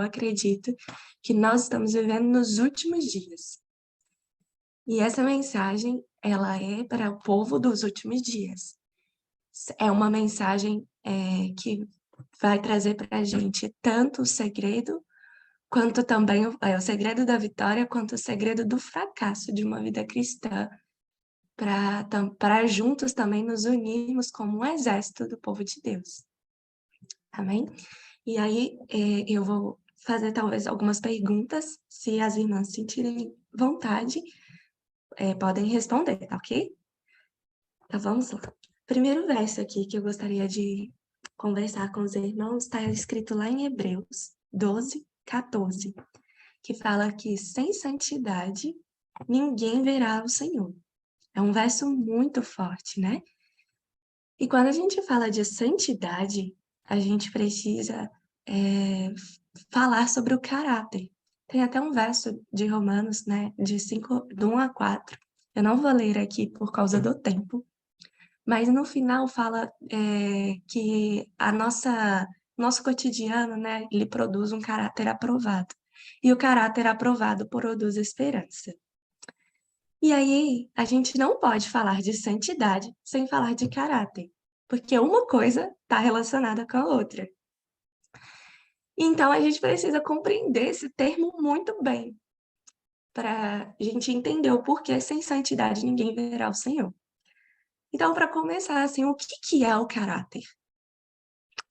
acredito que nós estamos vivendo nos últimos dias. E essa mensagem, ela é para o povo dos últimos dias. É uma mensagem que vai trazer para a gente tanto o segredo, quanto também o segredo da vitória, quanto o segredo do fracasso de uma vida cristã, para juntos também nos unirmos como um exército do povo de Deus. Amém? E aí, eu vou fazer talvez algumas perguntas, se as irmãs sentirem vontade, podem responder, tá ok? Então vamos lá. Primeiro verso aqui que eu gostaria de conversar com os irmãos está escrito lá em Hebreus 12, 14, que fala que sem santidade ninguém verá o Senhor. É um verso muito forte, né? E quando a gente fala de santidade, a gente precisa falar sobre o caráter. Tem até um verso de Romanos, né, do 1 a 4. Eu não vou ler aqui por causa do tempo, mas no final fala que nosso cotidiano, né, ele produz um caráter aprovado. E o caráter aprovado produz esperança. E aí, a gente não pode falar de santidade sem falar de caráter, porque uma coisa está relacionada com a outra. Então, a gente precisa compreender esse termo muito bem, para a gente entender o porquê sem santidade ninguém verá o Senhor. Então, para começar, assim, o que é o caráter?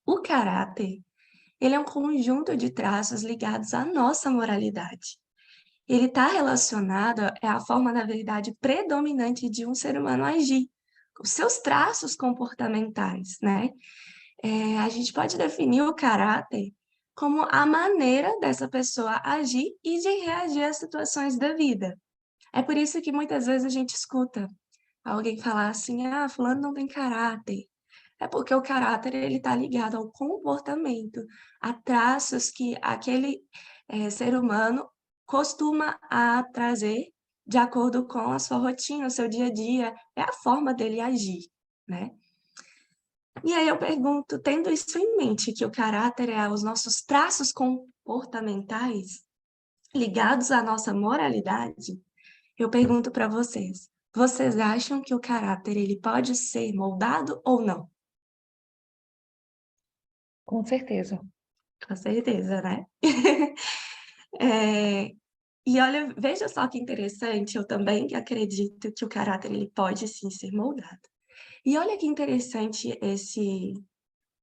O caráter, ele é um conjunto de traços ligados à nossa moralidade. Ele está relacionado à forma, na verdade, predominante de um ser humano agir, os seus traços comportamentais, né? A gente pode definir o caráter como a maneira dessa pessoa agir e de reagir às situações da vida. É por isso que muitas vezes a gente escuta alguém falar assim, fulano não tem caráter. É porque o caráter ele está ligado ao comportamento, a traços que aquele ser humano costuma a trazer de acordo com a sua rotina, o seu dia a dia, é a forma dele agir, né? E aí eu pergunto, tendo isso em mente, que o caráter é os nossos traços comportamentais ligados à nossa moralidade, eu pergunto para vocês, vocês acham que o caráter ele pode ser moldado ou não? Com certeza. Com certeza, né? E olha, veja só que interessante, eu também acredito que o caráter ele pode sim ser moldado. E olha que interessante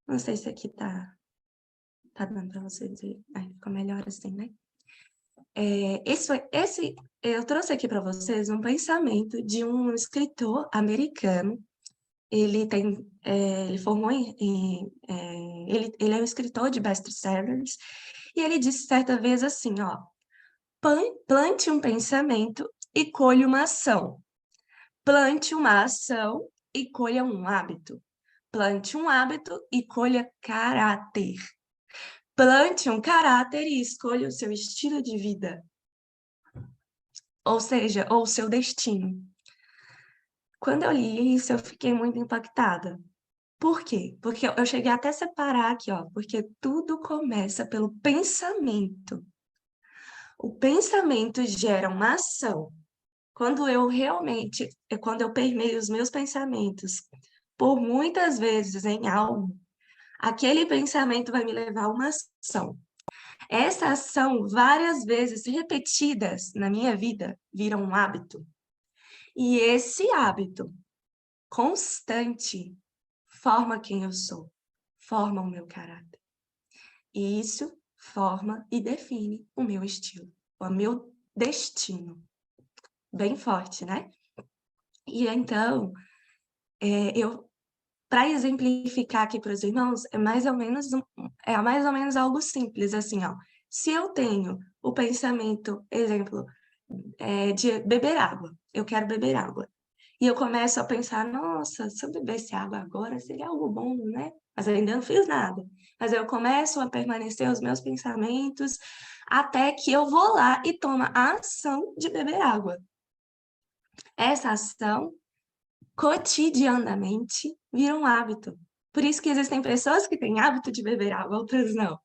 não sei se aqui tá dando para vocês ver, fica melhor assim, né? Eu trouxe aqui para vocês um pensamento de um escritor americano. Ele formou ele é um escritor de best-sellers, e ele disse certa vez assim, ó, plante um pensamento e colhe uma ação. Plante uma ação e colha um hábito. Plante um hábito e colha caráter. Plante um caráter e escolha o seu estilo de vida. Ou seja, ou o seu destino. Quando eu li isso, eu fiquei muito impactada. Por quê? Porque eu cheguei até a separar aqui, ó, porque tudo começa pelo pensamento. O pensamento gera uma ação. Quando eu permeio os meus pensamentos por muitas vezes em algo, aquele pensamento vai me levar a uma ação. Essa ação, várias vezes repetidas na minha vida, vira um hábito. E esse hábito constante forma quem eu sou, forma o meu caráter. E isso forma e define o meu estilo, o meu destino. Bem forte, né? E então, para exemplificar aqui para os irmãos, é mais ou menos algo simples, assim, ó. Se eu tenho o pensamento, exemplo, de beber água, eu quero beber água. E eu começo a pensar, nossa, se eu bebesse água agora, seria algo bom, né? Mas eu ainda não fiz nada. Mas eu começo a permanecer os meus pensamentos até que eu vou lá e tomo a ação de beber água. Essa ação, cotidianamente, vira um hábito. Por isso que existem pessoas que têm hábito de beber água, outras não.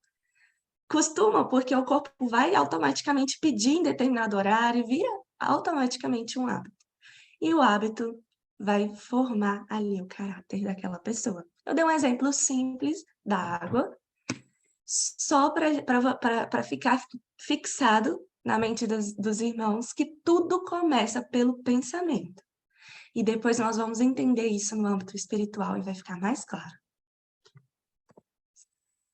Costuma, porque o corpo vai automaticamente pedir em determinado horário, vira automaticamente um hábito. E o hábito vai formar ali o caráter daquela pessoa. Eu dei um exemplo simples da água, só para ficar fixado na mente dos irmãos que tudo começa pelo pensamento. E depois nós vamos entender isso no âmbito espiritual e vai ficar mais claro.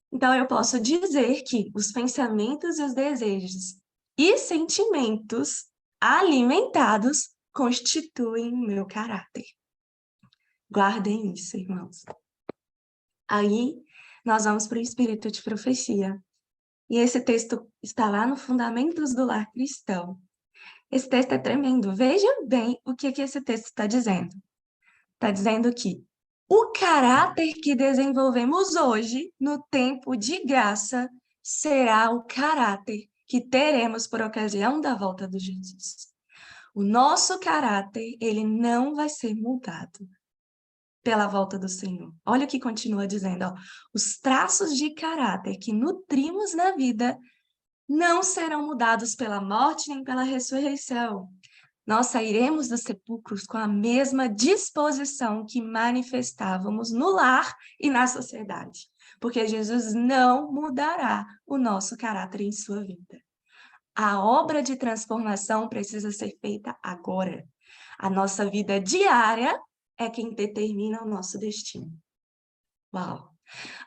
Então, eu posso dizer que os pensamentos e os desejos e sentimentos alimentados constituem o meu caráter. Guardem isso, irmãos. Aí, nós vamos para o espírito de profecia. E esse texto está lá no Fundamentos do Lar Cristão. Esse texto é tremendo. Veja bem o que esse texto está dizendo. Está dizendo que o caráter que desenvolvemos hoje, no tempo de graça, será o caráter que teremos por ocasião da volta de Jesus. O nosso caráter, ele não vai ser mudado pela volta do Senhor. Olha o que continua dizendo, ó. Os traços de caráter que nutrimos na vida não serão mudados pela morte nem pela ressurreição. Nós sairemos dos sepulcros com a mesma disposição que manifestávamos no lar e na sociedade, porque Jesus não mudará o nosso caráter em sua vida. A obra de transformação precisa ser feita agora. A nossa vida diária é quem determina o nosso destino. Uau!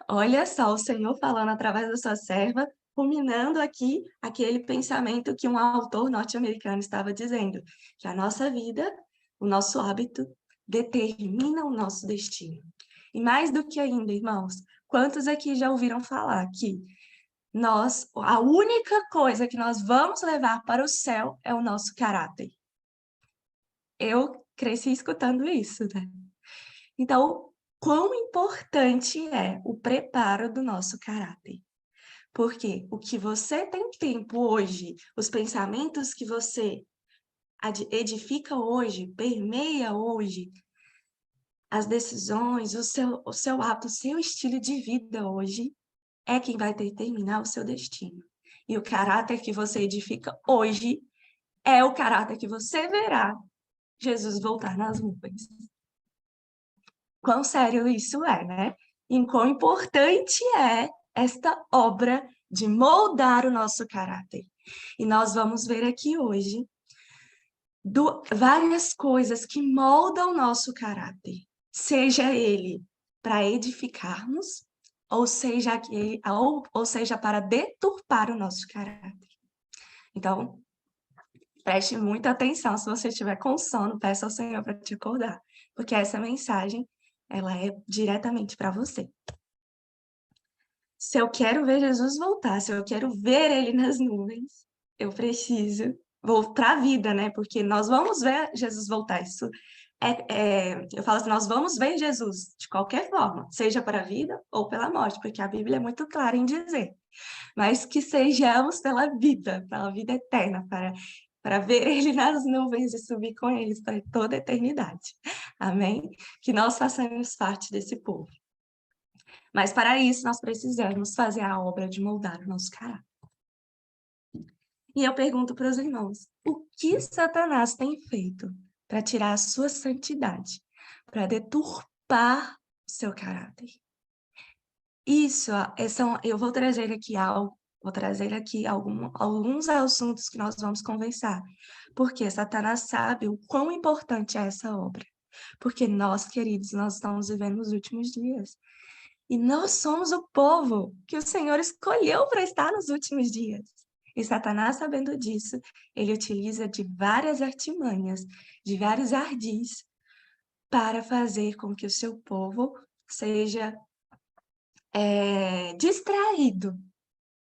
Olha só o Senhor falando através da sua serva, culminando aqui aquele pensamento que um autor norte-americano estava dizendo, que a nossa vida, o nosso hábito, determina o nosso destino. E mais do que ainda, irmãos, quantos aqui já ouviram falar que a única coisa que nós vamos levar para o céu é o nosso caráter? Eu cresci escutando isso, né? Então, quão importante é o preparo do nosso caráter? Porque o que você tem tempo hoje, os pensamentos que você edifica hoje, permeia hoje, as decisões, o seu hábito, o seu estilo de vida hoje, é quem vai determinar o seu destino. E o caráter que você edifica hoje é o caráter que você verá Jesus voltar nas nuvens. Quão sério isso é, né? E quão importante é esta obra de moldar o nosso caráter. E nós vamos ver aqui hoje várias coisas que moldam o nosso caráter, seja ele para edificarmos, ou seja para deturpar o nosso caráter. Então, preste muita atenção. Se você estiver com sono, peça ao Senhor para te acordar, porque essa mensagem ela é diretamente para você. Se eu quero ver Jesus voltar, se eu quero ver ele nas nuvens, eu preciso voltar à vida, né? Porque nós vamos ver Jesus voltar. Isso eu falo assim, nós vamos ver Jesus de qualquer forma, seja para a vida ou pela morte, porque a Bíblia é muito clara em dizer. Mas que sejamos pela vida eterna, para ver ele nas nuvens e subir com eles para toda a eternidade. Amém? Que nós façamos parte desse povo. Mas para isso nós precisamos fazer a obra de moldar o nosso caráter. E eu pergunto para os irmãos, o que Satanás tem feito para tirar a sua santidade, para deturpar o seu caráter? Isso, eu vou trazer aqui alguns assuntos que nós vamos conversar, porque Satanás sabe o quão importante é essa obra. Porque nós, queridos, nós estamos vivendo nos últimos dias. E nós somos o povo que o Senhor escolheu para estar nos últimos dias. E Satanás, sabendo disso, ele utiliza de várias artimanhas, de vários ardis, para fazer com que o seu povo seja distraído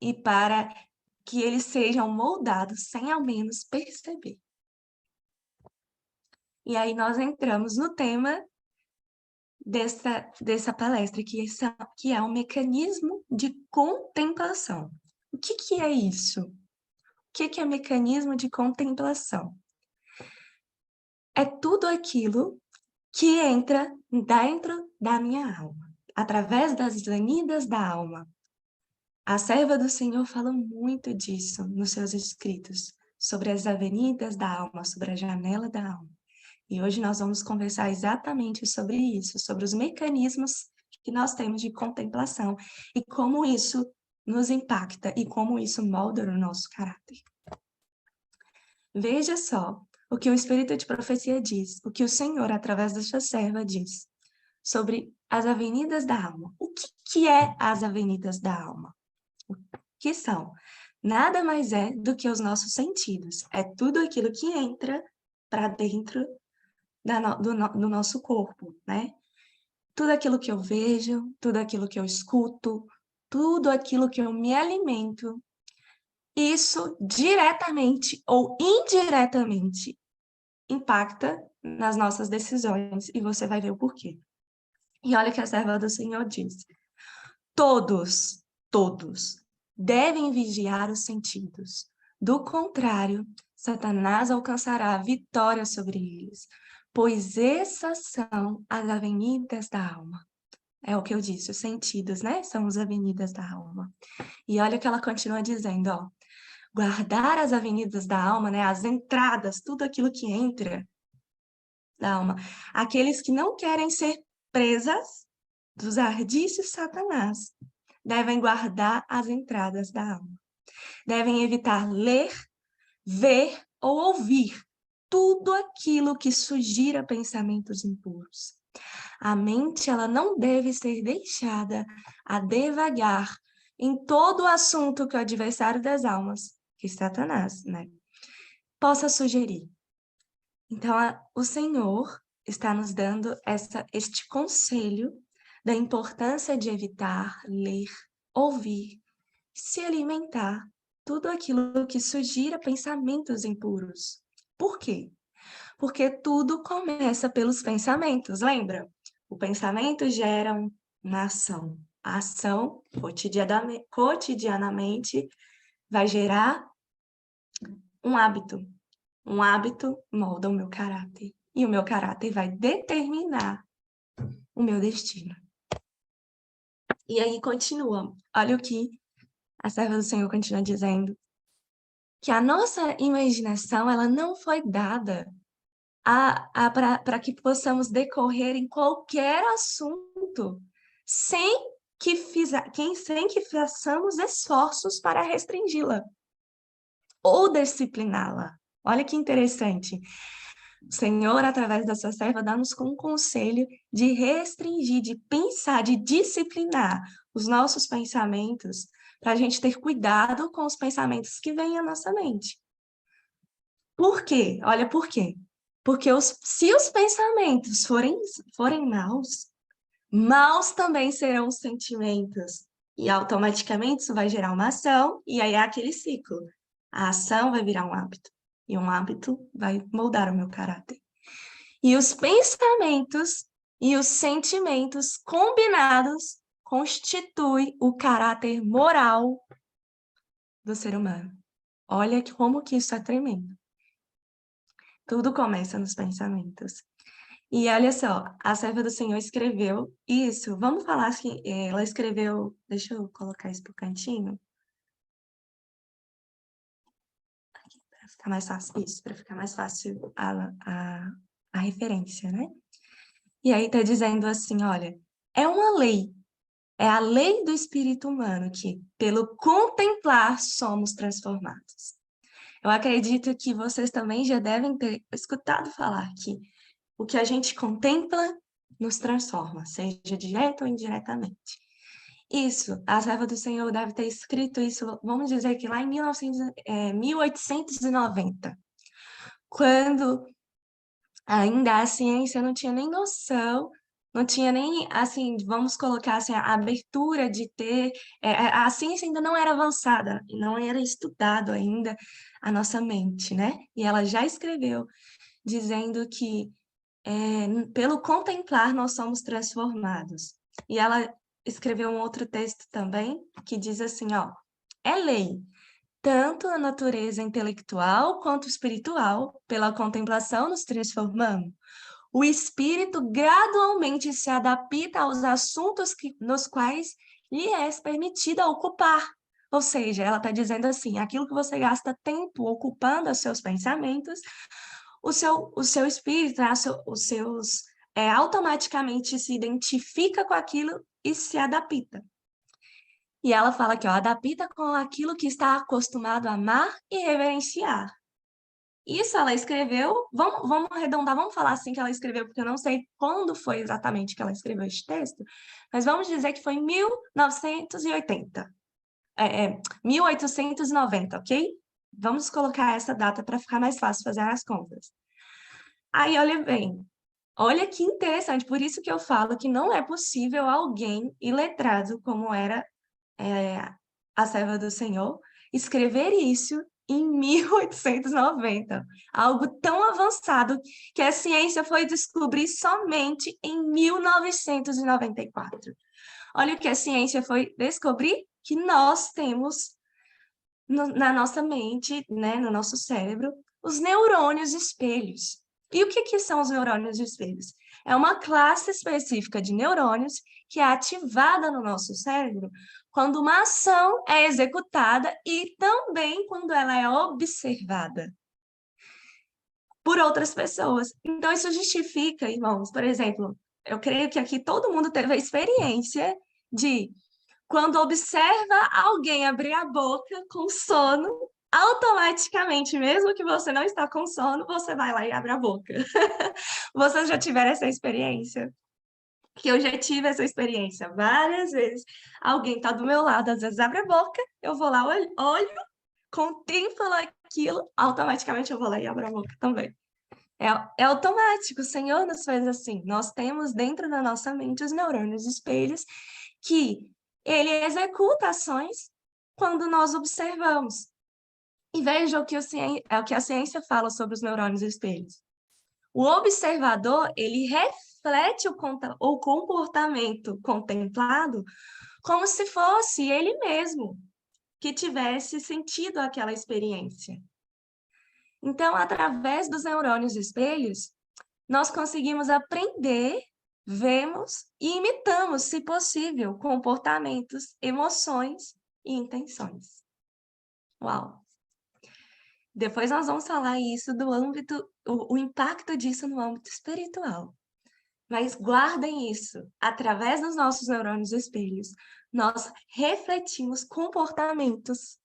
e para que eles sejam moldados sem ao menos perceber. E aí nós entramos no tema dessa palestra, que é o mecanismo de contemplação. O que é isso? O que é mecanismo de contemplação? É tudo aquilo que entra dentro da minha alma, através das venidas da alma. A serva do Senhor fala muito disso nos seus escritos, sobre as avenidas da alma, sobre a janela da alma. E hoje nós vamos conversar exatamente sobre isso, sobre os mecanismos que nós temos de contemplação e como isso nos impacta e como isso molda o nosso caráter. Veja só o que o Espírito de Profecia diz, o que o Senhor, através da sua serva, diz sobre as avenidas da alma. O que é as avenidas da alma? O que são? Nada mais é do que os nossos sentidos. É tudo aquilo que entra para dentro do nosso corpo, né? Tudo aquilo que eu vejo, tudo aquilo que eu escuto, tudo aquilo que eu me alimento, isso diretamente ou indiretamente impacta nas nossas decisões e você vai ver o porquê. E olha o que a serva do Senhor diz. Todos devem vigiar os sentidos. Do contrário, Satanás alcançará a vitória sobre eles, pois essas são as avenidas da alma. É o que eu disse, os sentidos, né? São as avenidas da alma. E olha o que ela continua dizendo, ó. Guardar as avenidas da alma, né? As entradas, tudo aquilo que entra da alma. Aqueles que não querem ser presas dos ardis de Satanás devem guardar as entradas da alma. Devem evitar ler, ver ou ouvir tudo aquilo que sugira pensamentos impuros. A mente, ela não deve ser deixada a devagar em todo o assunto que o adversário das almas, que é Satanás, né, possa sugerir. Então, o Senhor está nos dando este conselho da importância de evitar, ler, ouvir, se alimentar, tudo aquilo que sugira pensamentos impuros. Por quê? Porque tudo começa pelos pensamentos, lembra? O pensamento gera uma ação. A ação, cotidianamente, vai gerar um hábito. Um hábito molda o meu caráter. E o meu caráter vai determinar o meu destino. E aí continua. Olha o que a serva do Senhor continua dizendo. Que a nossa imaginação, ela não foi dada para que possamos decorrer em qualquer assunto sem que façamos esforços para restringi-la ou discipliná-la. Olha que interessante. O Senhor, através da sua serva, dá-nos um conselho de restringir, de pensar, de disciplinar os nossos pensamentos, para a gente ter cuidado com os pensamentos que vêm à nossa mente. Por quê? Olha por quê. Porque se os pensamentos forem maus também serão os sentimentos. E automaticamente isso vai gerar uma ação, e aí é aquele ciclo. A ação vai virar um hábito, e um hábito vai moldar o meu caráter. E os pensamentos e os sentimentos combinados constituem o caráter moral do ser humano. Olha como que isso é tremendo. Tudo começa nos pensamentos. E olha só, a serva do Senhor escreveu isso. Vamos falar que ela escreveu... Deixa eu colocar isso pro cantinho. Para ficar mais fácil. Isso, para ficar mais fácil a referência, né? E aí tá dizendo assim, olha, é uma lei. É a lei do espírito humano que, pelo contemplar, somos transformados. Eu acredito que vocês também já devem ter escutado falar que o que a gente contempla nos transforma, seja direto ou indiretamente. Isso, a serva do Senhor deve ter escrito isso, vamos dizer que lá em 1890, quando ainda a ciência não tinha nem noção, não tinha nem, assim, vamos colocar assim, a abertura de ter... a ciência ainda não era avançada, não era estudado ainda a nossa mente, né? E ela já escreveu dizendo que pelo contemplar nós somos transformados. E ela escreveu um outro texto também que diz assim, ó, é lei, tanto a natureza intelectual quanto espiritual, pela contemplação nos transformamos. O espírito gradualmente se adapta aos assuntos nos quais lhe é permitida ocupar. Ou seja, ela está dizendo assim, aquilo que você gasta tempo ocupando os seus pensamentos, o seu espírito, né, os seus, automaticamente se identifica com aquilo e se adapta. E ela fala que, ó, adapta com aquilo que está acostumado a amar e reverenciar. Isso ela escreveu, vamos arredondar, vamos falar assim que ela escreveu, porque eu não sei quando foi exatamente que ela escreveu este texto, mas vamos dizer que foi em 1980, 1890, ok? Vamos colocar essa data para ficar mais fácil fazer as contas. Aí, olha bem, olha que interessante, por isso que eu falo que não é possível alguém iletrado, como era a serva do Senhor, escrever isso em 1890, algo tão avançado que a ciência foi descobrir somente em 1994. Olha o que a ciência foi descobrir, que nós temos na nossa mente, né, no nosso cérebro, os neurônios espelhos. E o que são os neurônios espelhos? É uma classe específica de neurônios que é ativada no nosso cérebro quando uma ação é executada e também quando ela é observada por outras pessoas. Então, isso justifica, irmãos, por exemplo, eu creio que aqui todo mundo teve a experiência de quando observa alguém abrir a boca com sono, automaticamente, mesmo que você não está com sono, você vai lá e abre a boca. Vocês já tiveram essa experiência? Que eu já tive essa experiência várias vezes. Alguém está do meu lado, às vezes abre a boca, eu vou lá, olho, contemplo aquilo, automaticamente eu vou lá e abro a boca também. É automático, o Senhor nos fez assim. Nós temos dentro da nossa mente os neurônios espelhos que ele executa ações quando nós observamos. E veja o que a ciência fala sobre os neurônios espelhos. O observador, ele reflete o comportamento contemplado como se fosse ele mesmo que tivesse sentido aquela experiência. Então, através dos neurônios espelhos, nós conseguimos aprender, vemos e imitamos, se possível, comportamentos, emoções e intenções. Uau! Depois nós vamos falar isso do âmbito, o impacto disso no âmbito espiritual. Mas guardem isso, através dos nossos neurônios espelhos, nós refletimos comportamentos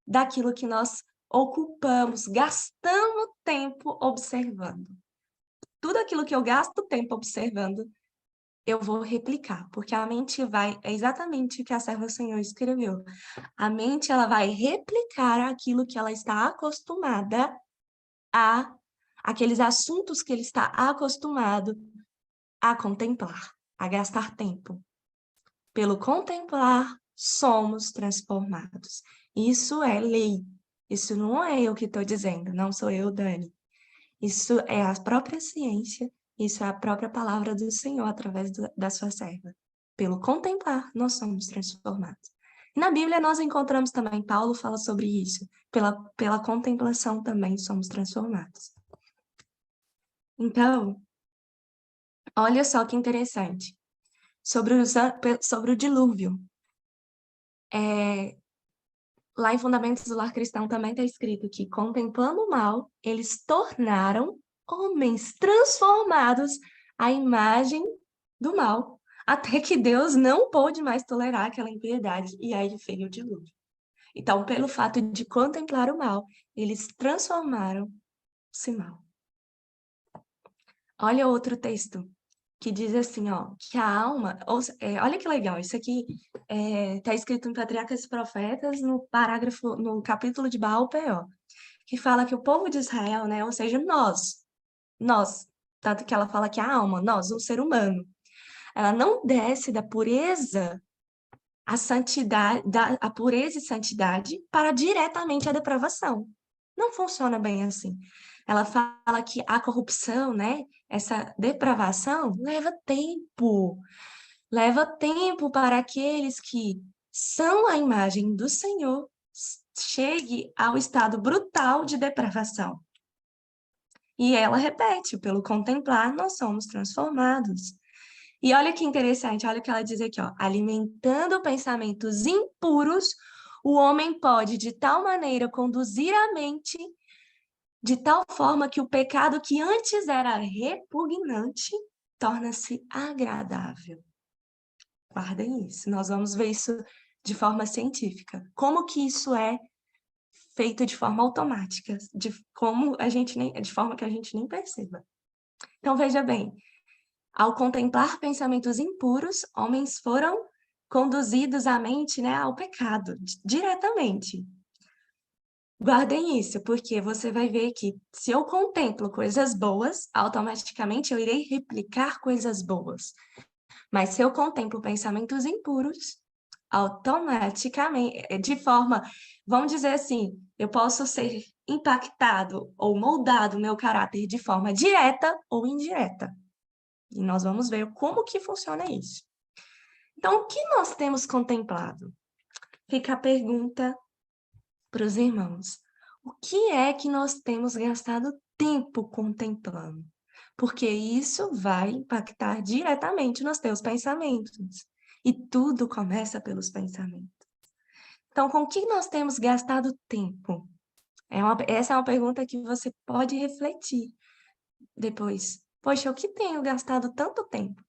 daquilo que nós ocupamos, gastamos tempo observando. Tudo aquilo que eu gasto tempo observando, eu vou replicar, porque a mente é exatamente o que a serva do Senhor escreveu. A mente, ela vai replicar aquilo que ela está acostumada a, aqueles assuntos que ele está acostumado a contemplar, a gastar tempo. Pelo contemplar, somos transformados. Isso é lei. Isso não é eu que estou dizendo, não sou eu, Dani. Isso é a própria ciência, isso é a própria palavra do Senhor através da sua serva. Pelo contemplar, nós somos transformados. E na Bíblia nós encontramos também, Paulo fala sobre isso, pela contemplação também somos transformados. Então, olha só que interessante, sobre o dilúvio. Lá em Fundamentos do Lar Cristão também está escrito que, contemplando o mal, eles tornaram homens transformados à imagem do mal, até que Deus não pôde mais tolerar aquela impiedade, e aí veio o dilúvio. Então, pelo fato de contemplar o mal, eles transformaram-se mal. Olha outro texto que diz assim, ó, que a alma... olha que legal, isso aqui está escrito em Patriarcas e Profetas, no capítulo de Baal-Peor, que fala que o povo de Israel, né, ou seja, nós, tanto que ela fala que a alma, nós, o ser humano, ela não desce da pureza a santidade, a pureza e santidade para diretamente a depravação. Não funciona bem assim. Ela fala que a corrupção, né, essa depravação, leva tempo para aqueles que são a imagem do Senhor chegue ao estado brutal de depravação. E ela repete, pelo contemplar, nós somos transformados. E olha que interessante, olha o que ela diz aqui, ó. Alimentando pensamentos impuros, o homem pode, de tal maneira, conduzir a mente de tal forma que o pecado que antes era repugnante torna-se agradável. Guardem isso, nós vamos ver isso de forma científica. Como que isso é feito de forma automática, de forma que a gente nem perceba. Então veja bem, ao contemplar pensamentos impuros, homens foram conduzidos à mente, né, ao pecado, diretamente. Guardem isso, porque você vai ver que se eu contemplo coisas boas, automaticamente eu irei replicar coisas boas. Mas se eu contemplo pensamentos impuros, automaticamente, de forma, vamos dizer assim, eu posso ser impactado ou moldado o meu caráter de forma direta ou indireta. E nós vamos ver como que funciona isso. Então, o que nós temos contemplado? Fica a pergunta para os irmãos. O que é que nós temos gastado tempo contemplando? Porque isso vai impactar diretamente nos teus pensamentos. E tudo começa pelos pensamentos. Então, com o que nós temos gastado tempo? Essa é uma pergunta que você pode refletir depois. Poxa, o que tenho gastado tanto tempo?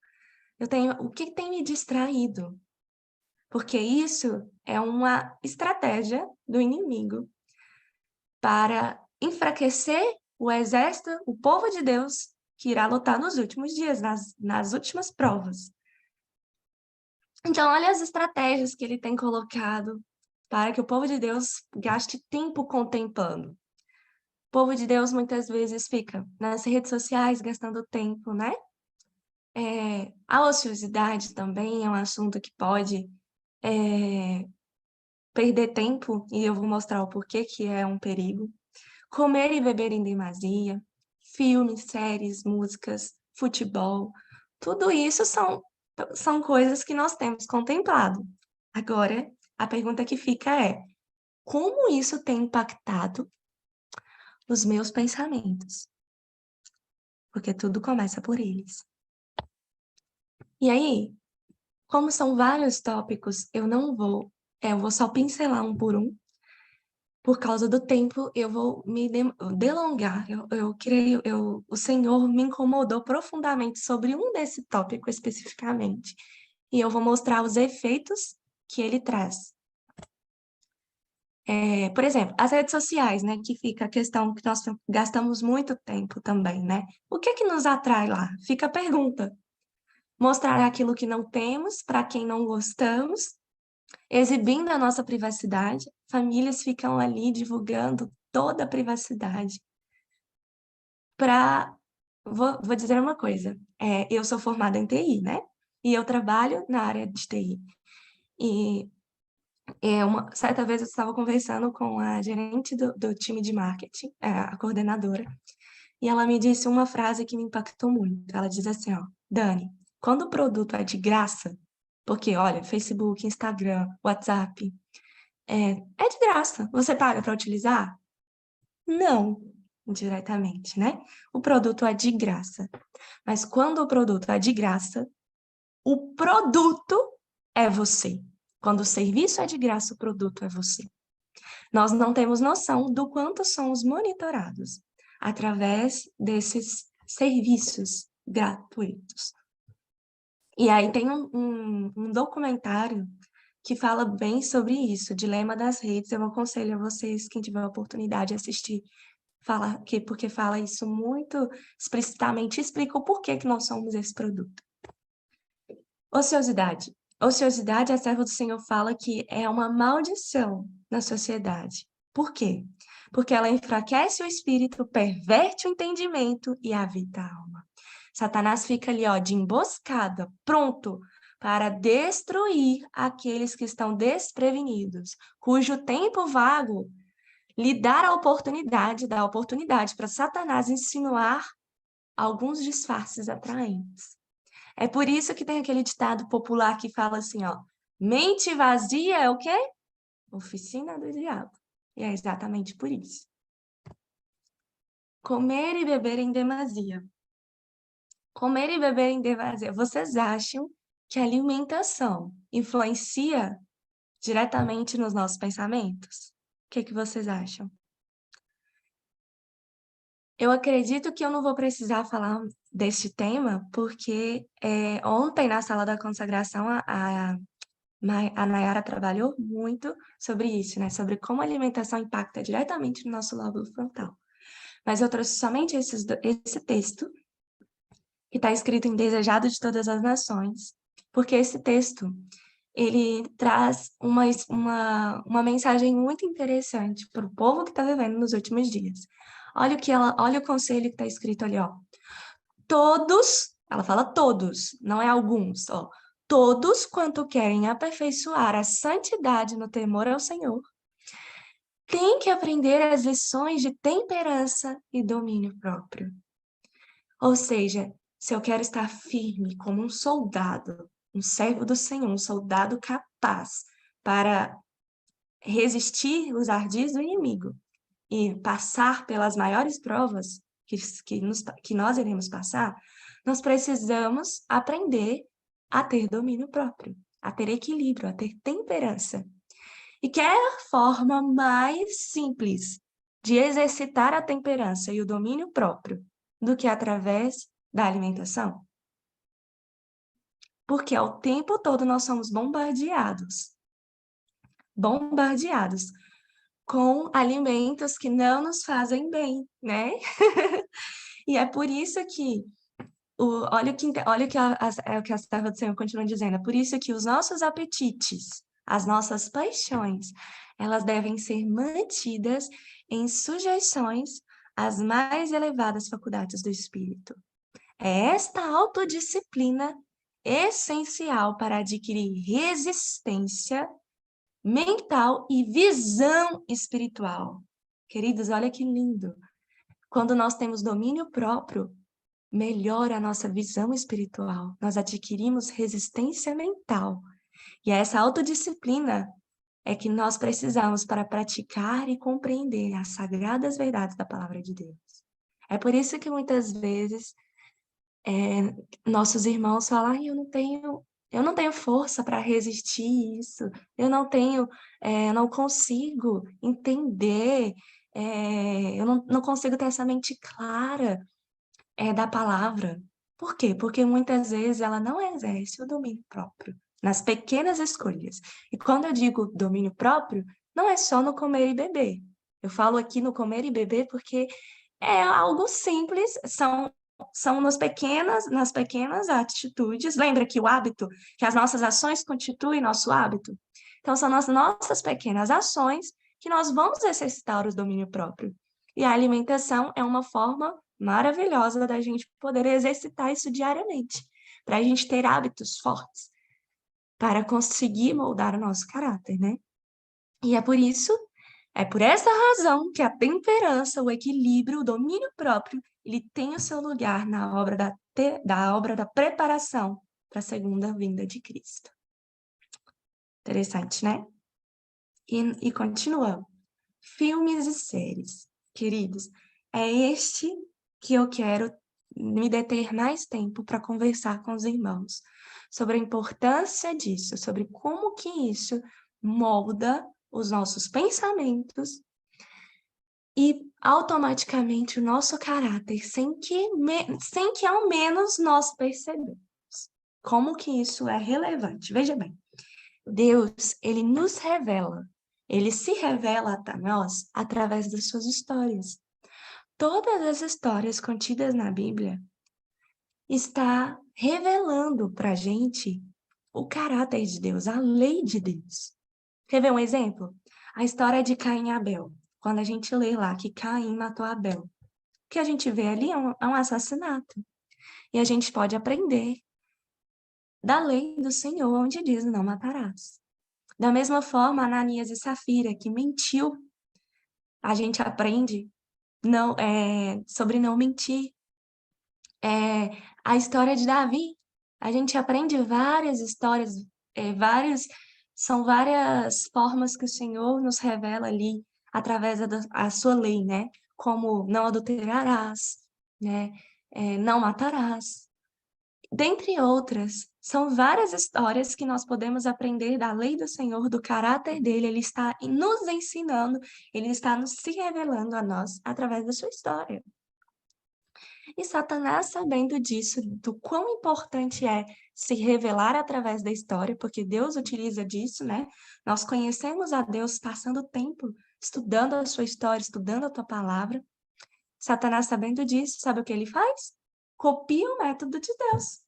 O que tem me distraído? Porque isso é uma estratégia do inimigo para enfraquecer o exército, o povo de Deus, que irá lutar nos últimos dias, nas últimas provas. Então, olha as estratégias que ele tem colocado para que o povo de Deus gaste tempo contemplando. O povo de Deus muitas vezes fica nas redes sociais gastando tempo, né? A ociosidade também é um assunto que pode perder tempo, e eu vou mostrar o porquê que é um perigo. Comer e beber em demasia, filmes, séries, músicas, futebol, tudo isso são coisas que nós temos contemplado. Agora, a pergunta que fica é: como isso tem impactado os meus pensamentos? Porque tudo começa por eles. E aí, como são vários tópicos, eu vou só pincelar um por um. Por causa do tempo, eu vou me delongar. O Senhor me incomodou profundamente sobre um desse tópico especificamente. E eu vou mostrar os efeitos que ele traz. Por exemplo, as redes sociais, né? Que fica a questão que nós gastamos muito tempo também, né? O que que nos atrai lá? Fica a pergunta. Mostrar aquilo que não temos para quem não gostamos, exibindo a nossa privacidade. Famílias ficam ali divulgando toda a privacidade. Vou dizer uma coisa, eu sou formada em TI, né? E eu trabalho na área de TI. E uma certa vez eu estava conversando com a gerente do time de marketing, a coordenadora, e ela me disse uma frase que me impactou muito. Ela diz assim, ó, Dani, quando o produto é de graça, porque, olha, Facebook, Instagram, WhatsApp, é de graça. Você paga para utilizar? Não, diretamente, né? O produto é de graça. Mas quando o produto é de graça, o produto é você. Quando o serviço é de graça, o produto é você. Nós não temos noção do quanto somos monitorados através desses serviços gratuitos. E aí tem um documentário que fala bem sobre isso, Dilema das Redes. Eu aconselho a vocês, quem tiver a oportunidade de assistir, porque fala isso muito explicitamente, explica o porquê que nós somos esse produto. Ociosidade. Ociosidade, a serva do Senhor fala que é uma maldição na sociedade. Por quê? Porque ela enfraquece o espírito, perverte o entendimento e avita a alma. Satanás fica ali, ó, de emboscada, pronto para destruir aqueles que estão desprevenidos, cujo tempo vago lhe dá oportunidade para Satanás insinuar alguns disfarces atraentes. É por isso que tem aquele ditado popular que fala assim, ó, mente vazia é o quê? Oficina do diabo. E é exatamente por isso. Comer e beber em demasia. Comer e beber em demasia. Vocês acham que a alimentação influencia diretamente nos nossos pensamentos? O que vocês acham? Eu acredito que eu não vou precisar falar deste tema, porque ontem, na sala da consagração, a Nayara trabalhou muito sobre isso, né? Sobre como a alimentação impacta diretamente no nosso lóbulo frontal. Mas eu trouxe somente esse texto, que está escrito em Desejado de Todas as Nações, porque esse texto, ele traz uma mensagem muito interessante para o povo que está vivendo nos últimos dias. Olha o conselho que está escrito ali, ó. Todos, ela fala todos, não é alguns, ó. Todos quanto querem aperfeiçoar a santidade no temor ao Senhor, têm que aprender as lições de temperança e domínio próprio. Ou seja, se eu quero estar firme como um soldado, um servo do Senhor, um soldado capaz para resistir os ardis do inimigo e passar pelas maiores provas que nós iremos passar, nós precisamos aprender a ter domínio próprio, a ter equilíbrio, a ter temperança. E que é a forma mais simples de exercitar a temperança e o domínio próprio do que através da alimentação? Porque ao tempo todo nós somos bombardeados com alimentos que não nos fazem bem, né? E é por isso que o que a serva do Senhor continua dizendo, é por isso que os nossos apetites, as nossas paixões, elas devem ser mantidas em sujeições às mais elevadas faculdades do espírito. É esta autodisciplina essencial para adquirir resistência mental e visão espiritual. Queridos, olha que lindo. Quando nós temos domínio próprio, melhora a nossa visão espiritual. Nós adquirimos resistência mental. E essa autodisciplina é que nós precisamos para praticar e compreender as sagradas verdades da palavra de Deus. É por isso que muitas vezes nossos irmãos falam: eu não tenho força para resistir isso, eu não consigo entender, eu não consigo ter essa mente clara da palavra. Por quê? Porque muitas vezes ela não exerce o domínio próprio nas pequenas escolhas. E quando eu digo domínio próprio, não é só no comer e beber. Eu falo aqui no comer e beber porque é algo simples, são nas pequenas atitudes. Lembra que o hábito, que as nossas ações constituem nosso hábito? Então, são nas nossas pequenas ações que nós vamos exercitar o domínio próprio. E a alimentação é uma forma maravilhosa da gente poder exercitar isso diariamente, para a gente ter hábitos fortes, para conseguir moldar o nosso caráter, né? E é por essa razão que a temperança, o equilíbrio, o domínio próprio, ele tem o seu lugar na obra da obra da preparação para a segunda vinda de Cristo. Interessante, né? E continuando. Filmes e séries. Queridos, é este que eu quero me deter mais tempo para conversar com os irmãos sobre a importância disso, sobre como que isso molda os nossos pensamentos e automaticamente o nosso caráter, sem que ao menos nós percebamos. Como que isso é relevante? Veja bem, Deus, ele nos revela, ele se revela a nós através das suas histórias. Todas as histórias contidas na Bíblia está revelando para a gente o caráter de Deus, a lei de Deus. Quer ver um exemplo? A história de Caim e Abel. Quando a gente lê lá que Caim matou Abel, o que a gente vê ali é um assassinato. E a gente pode aprender da lei do Senhor, onde diz não matarás. Da mesma forma, Ananias e Safira, que mentiu, a gente aprende sobre não mentir. A história de Davi, a gente aprende várias histórias, são várias formas que o Senhor nos revela ali através da sua lei, né? Como não adulterarás, né? Não matarás. dentre outras, são várias histórias que nós podemos aprender da lei do Senhor, do caráter dele. Ele está nos ensinando, ele está nos se revelando a nós através da sua história. E Satanás, sabendo disso, do quão importante é se revelar através da história, porque Deus utiliza disso, né? Nós conhecemos a Deus passando tempo estudando a sua história, estudando a tua palavra. Satanás, sabendo disso, sabe o que ele faz? Copia o método de Deus.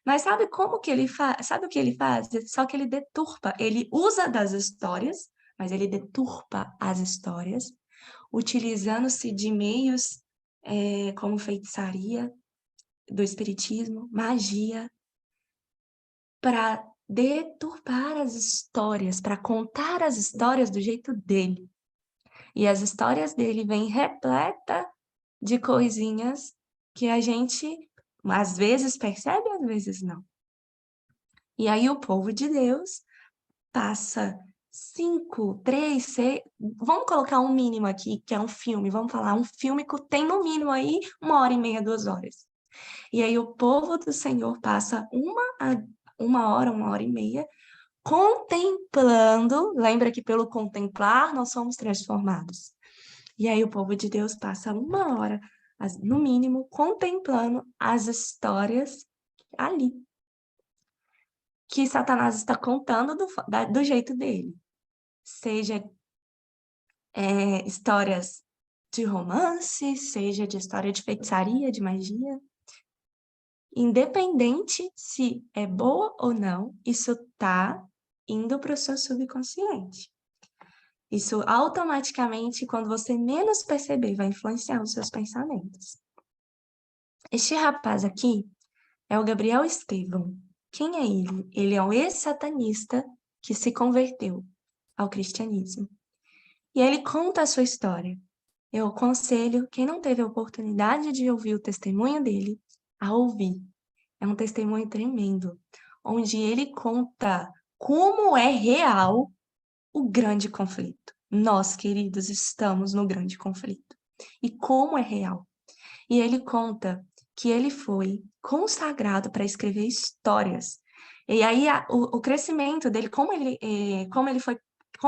Mas sabe como que ele faz? Sabe o que ele faz? Só que ele deturpa. Ele usa das histórias, mas ele deturpa as histórias, utilizando-se de meios como feitiçaria, do espiritismo, magia, para deturpar as histórias, para contar as histórias do jeito dele. E as histórias dele vêm repleta de coisinhas que a gente às vezes percebe, às vezes não. E aí o povo de Deus passa 5, 3, 6... Vamos colocar um mínimo aqui, que é um filme. Vamos falar, um filme que tem no mínimo aí 1h30, 2 horas. E aí o povo do Senhor passa 1 hora, 1h30, contemplando. Lembra que pelo contemplar nós somos transformados. E aí o povo de Deus passa 1 hora, no mínimo, contemplando as histórias ali, que Satanás está contando do jeito dele. Seja histórias de romance, seja de história de feitiçaria, de magia. Independente se é boa ou não, isso está indo para o seu subconsciente. Isso automaticamente, quando você menos perceber, vai influenciar os seus pensamentos. Este rapaz aqui é o Gabriel Estevão. Quem é ele? Ele é um ex-satanista que se converteu ao cristianismo. E ele conta a sua história. Eu aconselho quem não teve a oportunidade de ouvir o testemunho dele a ouvir. É um testemunho tremendo, onde ele conta como é real o grande conflito. Nós, queridos, estamos no grande conflito. E como é real. E ele conta que ele foi consagrado para escrever histórias. E aí o crescimento dele, como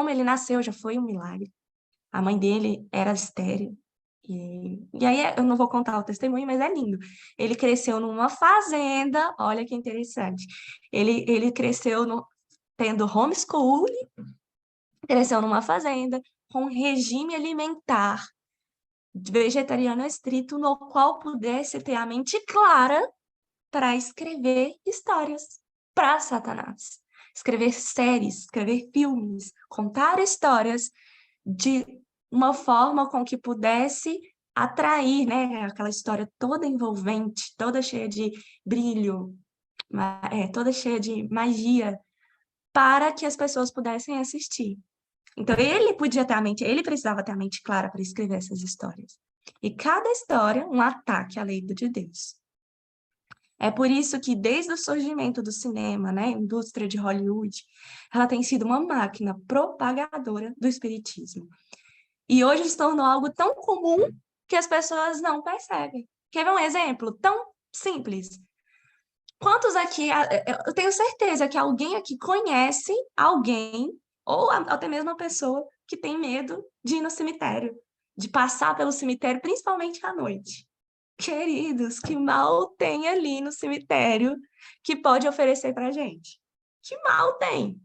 ele nasceu, já foi um milagre. A mãe dele era estéril. E aí eu não vou contar o testemunho, mas é lindo. Ele cresceu numa fazenda, olha que interessante. Ele cresceu tendo homeschooling, cresceu numa fazenda com regime alimentar vegetariano estrito, no qual pudesse ter a mente clara para escrever histórias para Satanás. Escrever séries, escrever filmes, contar histórias de uma forma com que pudesse atrair, né, aquela história toda envolvente, toda cheia de brilho, toda cheia de magia, para que as pessoas pudessem assistir. Então, ele precisava ter a mente clara para escrever essas histórias. E cada história, um ataque à lei de Deus. É por isso que, desde o surgimento do cinema, né, a indústria de Hollywood, ela tem sido uma máquina propagadora do espiritismo. E hoje se tornou algo tão comum que as pessoas não percebem. Quer ver um exemplo tão simples? Quantos aqui, eu tenho certeza que alguém aqui conhece alguém, ou até mesmo uma pessoa, que tem medo de ir no cemitério, de passar pelo cemitério, principalmente à noite. Queridos, que mal tem ali no cemitério que pode oferecer pra gente? Que mal tem?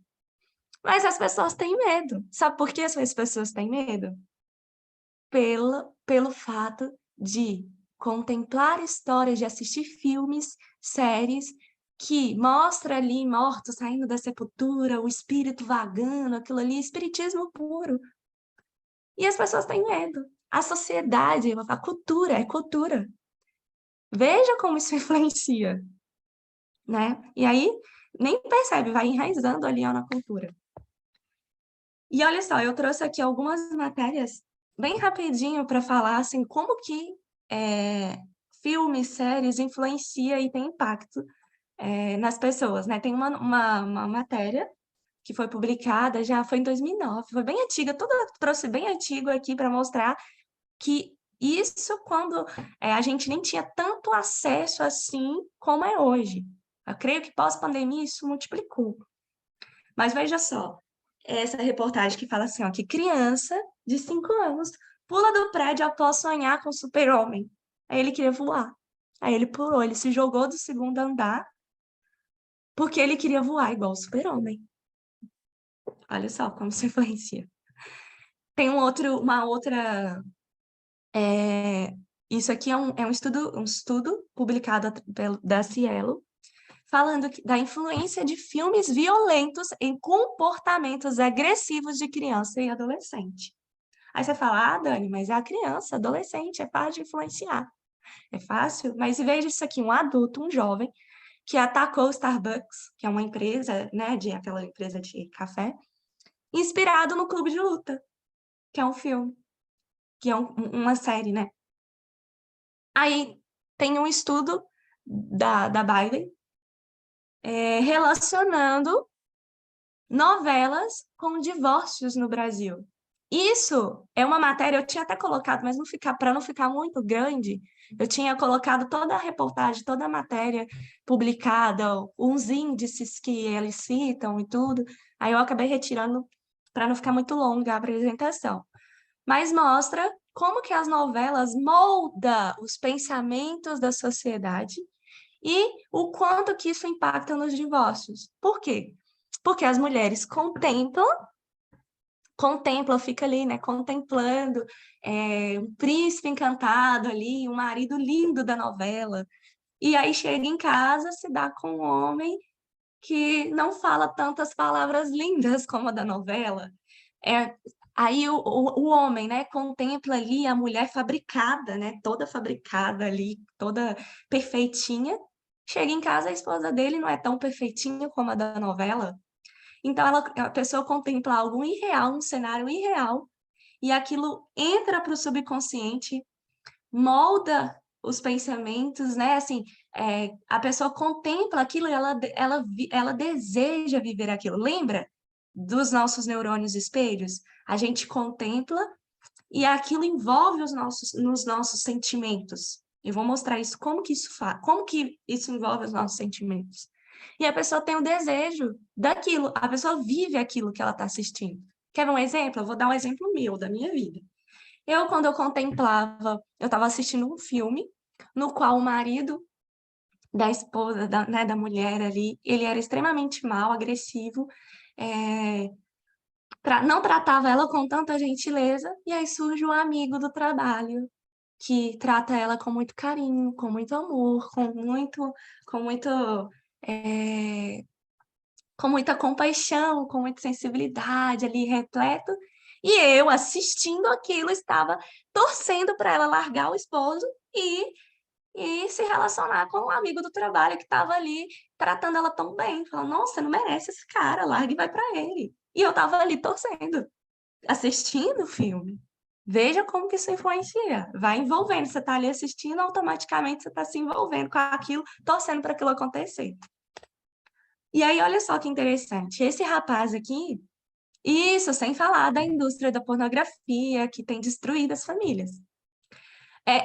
Mas as pessoas têm medo. Sabe por que as pessoas têm medo? Pelo fato de contemplar histórias, de assistir filmes, séries, que mostra ali mortos saindo da sepultura, o espírito vagando, aquilo ali, espiritismo puro. E as pessoas têm medo. A sociedade, a cultura, é cultura. Veja como isso influencia, né? E aí, nem percebe, vai enraizando ali ó, na cultura. E olha só, eu trouxe aqui algumas matérias bem rapidinho para falar assim, como que filmes, séries influencia e tem impacto nas pessoas, né? Tem uma matéria que foi publicada, já foi em 2009, foi bem antiga, trouxe bem antigo aqui para mostrar que Isso quando a gente nem tinha tanto acesso assim como é hoje. Eu creio que pós-pandemia isso multiplicou. Mas veja só, essa reportagem que fala assim, ó, que criança de 5 anos pula do prédio após sonhar com o super-homem. Aí ele queria voar. Aí ele pulou, ele se jogou do segundo andar porque ele queria voar igual o super-homem. Olha só como se influencia. Tem uma outra. Isso aqui é um estudo publicado da Cielo, falando da influência de filmes violentos em comportamentos agressivos de criança e adolescente. Aí você fala, ah, Dani, mas é a criança, adolescente, é fácil de influenciar. É fácil, mas veja isso aqui, um adulto, um jovem, que atacou o Starbucks, que é uma empresa, né, aquela empresa de café, inspirado no Clube de Luta, que é um filme, que é uma série, né? Aí tem um estudo da Biden relacionando novelas com divórcios no Brasil. Isso é uma matéria, eu tinha até colocado, mas para não ficar muito grande, eu tinha colocado toda a reportagem, toda a matéria publicada, uns índices que eles citam e tudo. Aí eu acabei retirando para não ficar muito longa a apresentação. Mas mostra como que as novelas moldam os pensamentos da sociedade e o quanto que isso impacta nos divórcios. Por quê? Porque as mulheres contemplam, fica ali, né, contemplando um príncipe encantado ali, um marido lindo da novela, e aí chega em casa, se dá com um homem que não fala tantas palavras lindas como a da novela. É, aí o homem, né, contempla ali a mulher fabricada, né, toda fabricada ali, toda perfeitinha. Chega em casa, a esposa dele não é tão perfeitinha como a da novela. Então, a pessoa contempla algo irreal, um cenário irreal, e aquilo entra para o subconsciente, molda os pensamentos, né? Assim, a pessoa contempla aquilo e ela deseja viver aquilo. Lembra dos nossos neurônios espelhos? A gente contempla e aquilo envolve nos nossos sentimentos. Eu vou mostrar isso, como que isso envolve os nossos sentimentos. E a pessoa tem o desejo daquilo, a pessoa vive aquilo que ela está assistindo. Quer ver um exemplo? Eu vou dar um exemplo meu, da minha vida. Quando eu contemplava, eu estava assistindo um filme no qual o marido da esposa, né, da mulher ali, ele era extremamente mal, agressivo, é, não tratava ela com tanta gentileza, e aí surge um amigo do trabalho que trata ela com muito carinho, com muito amor, com muito, é, com muita compaixão, com muita sensibilidade ali, repleto. E eu, assistindo aquilo, estava torcendo para ela largar o esposo e se relacionar com um amigo do trabalho que estava ali tratando ela tão bem. Falando, nossa, você não merece esse cara, larga e vai para ele. E eu estava ali torcendo, assistindo o filme. Veja como que isso influencia. Vai envolvendo. Você está ali assistindo, automaticamente você está se envolvendo com aquilo, torcendo para aquilo acontecer. E aí, olha só que interessante. Esse rapaz aqui, isso sem falar da indústria da pornografia que tem destruído as famílias.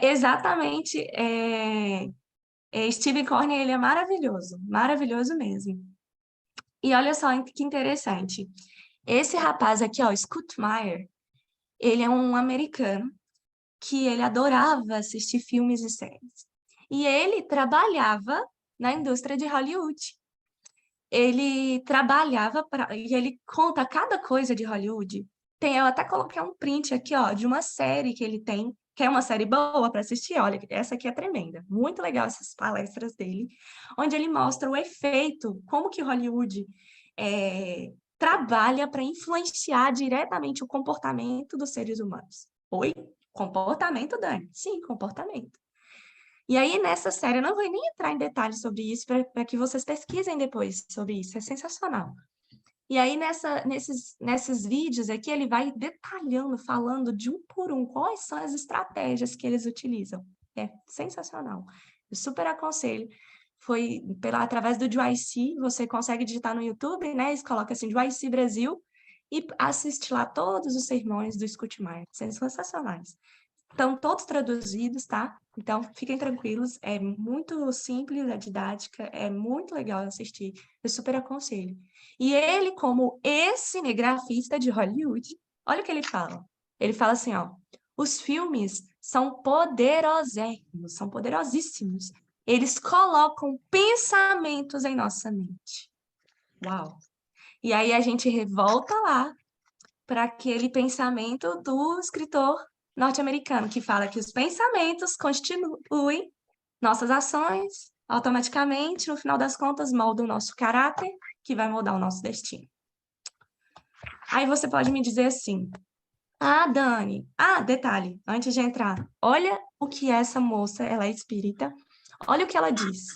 Exatamente. Stephen Cornell, ele é maravilhoso, maravilhoso mesmo. E olha só que interessante. Esse rapaz aqui, ó, Scott Meyer, ele é um americano que ele adorava assistir filmes e séries. E ele trabalhava na indústria de Hollywood. Ele trabalhava e ele conta cada coisa de Hollywood. Eu até coloquei um print aqui, ó, de uma série que ele tem, que é uma série boa para assistir. Olha, essa aqui é tremenda. Muito legal essas palestras dele, onde ele mostra o efeito, como que Hollywood trabalha para influenciar diretamente o comportamento dos seres humanos. Oi? Comportamento, Dani? Sim, comportamento. E aí, nessa série, eu não vou nem entrar em detalhes sobre isso, para que vocês pesquisem depois sobre isso, é sensacional. E aí, nesses vídeos aqui, ele vai detalhando, falando de um por um, quais são as estratégias que eles utilizam. É sensacional. Eu super aconselho. Através do JYC, você consegue digitar no YouTube, né? Eles colocam assim, JYC Brasil, e assiste lá todos os sermões do Scott Meyer. São sensacionais. Estão todos traduzidos, tá? Então, fiquem tranquilos, é muito simples a didática, é muito legal assistir, eu super aconselho. E ele, como ex-cinegrafista de Hollywood, olha o que ele fala. Ele fala assim, ó, os filmes são poderosérrimos, são poderosíssimos. Eles colocam pensamentos em nossa mente. Uau! E aí a gente revolta lá para aquele pensamento do escritor norte-americano, que fala que os pensamentos constituem nossas ações, automaticamente, no final das contas, moldam o nosso caráter, que vai moldar o nosso destino. Aí você pode me dizer assim, ah, Dani, detalhe, antes de entrar, olha o que essa moça, ela é espírita, olha o que ela diz.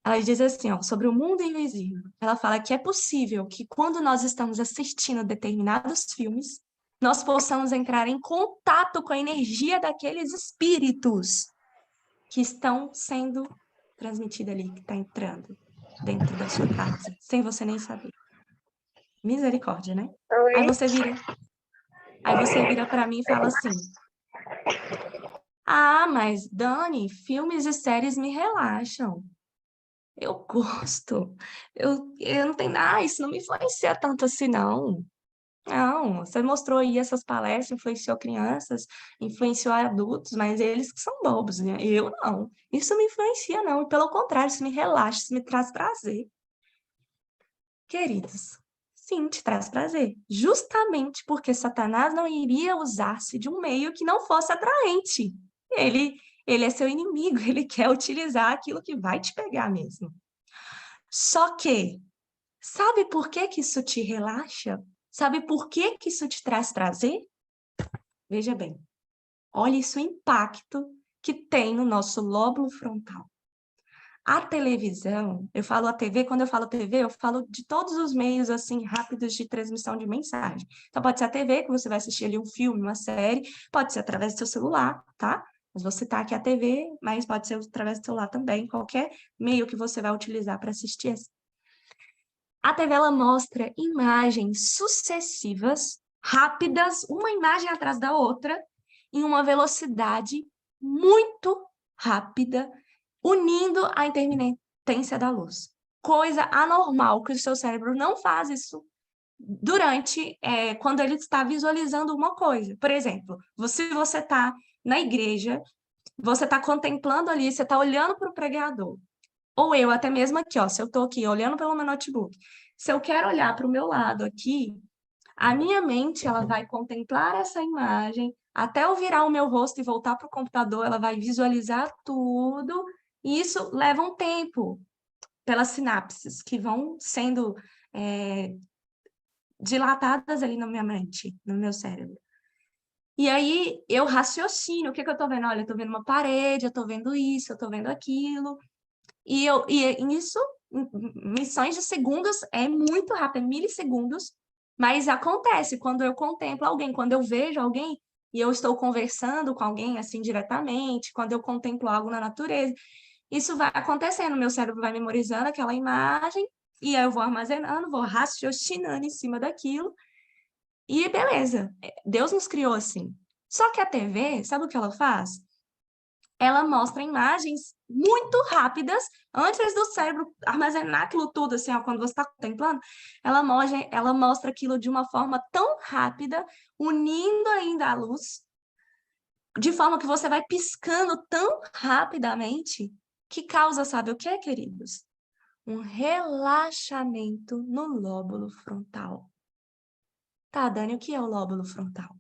Ela diz assim, ó, sobre o mundo invisível. Ela fala que é possível que quando nós estamos assistindo determinados filmes, nós possamos entrar em contato com a energia daqueles espíritos que estão sendo transmitidos ali, que está entrando dentro da sua casa, sem você nem saber. Misericórdia, né? Aí Oi? você vira para mim e fala assim: ah, mas Dani, filmes e séries me relaxam. Eu gosto. Eu não tenho nada, isso não me influencia tanto assim, não. Não, você mostrou aí essas palestras, influenciou crianças, influenciou adultos, mas eles que são bobos, né? Eu não. Isso me influencia, não. E pelo contrário, isso me relaxa, isso me traz prazer. Queridos, sim, te traz prazer. Justamente porque Satanás não iria usar-se de um meio que não fosse atraente. Ele é seu inimigo, ele quer utilizar aquilo que vai te pegar mesmo. Só que, sabe por que que isso te relaxa? Sabe por que que isso te traz prazer? Veja bem, olha isso o impacto que tem no nosso lóbulo frontal. A televisão, eu falo a TV, quando eu falo TV, eu falo de todos os meios assim rápidos de transmissão de mensagem. Então pode ser a TV, que você vai assistir ali um filme, uma série, pode ser através do seu celular, tá? Mas você tá aqui a TV, mas pode ser através do celular também, qualquer meio que você vai utilizar para assistir. A TV ela mostra imagens sucessivas, rápidas, uma imagem atrás da outra, em uma velocidade muito rápida, unindo a intermitência da luz. Coisa anormal, que o seu cérebro não faz isso durante, quando ele está visualizando uma coisa. Por exemplo, você está na igreja, você está contemplando ali, você está olhando para o pregador. Ou eu, até mesmo aqui, ó, se eu estou aqui olhando pelo meu notebook, se eu quero olhar para o meu lado aqui, a minha mente ela vai contemplar essa imagem, até eu virar o meu rosto e voltar para o computador, ela vai visualizar tudo, e isso leva um tempo pelas sinapses que vão sendo dilatadas ali na minha mente, no meu cérebro. E aí eu raciocino, o que que eu estou vendo? Olha, eu estou vendo uma parede, eu estou vendo isso, eu estou vendo aquilo. E isso, missões de segundos, é muito rápido, é milissegundos, mas acontece quando eu contemplo alguém, quando eu vejo alguém e eu estou conversando com alguém assim diretamente, quando eu contemplo algo na natureza, isso vai acontecendo, meu cérebro vai memorizando aquela imagem e aí eu vou armazenando, vou raciocinando em cima daquilo e beleza, Deus nos criou assim. Só que a TV, sabe o que ela faz? Ela mostra imagens muito rápidas, antes do cérebro armazenar aquilo tudo, assim, ó, quando você está contemplando, ela mostra aquilo de uma forma tão rápida, unindo ainda a luz, de forma que você vai piscando tão rapidamente, que causa, sabe o que, queridos? Um relaxamento no lóbulo frontal. Tá, Dani, o que é o lóbulo frontal?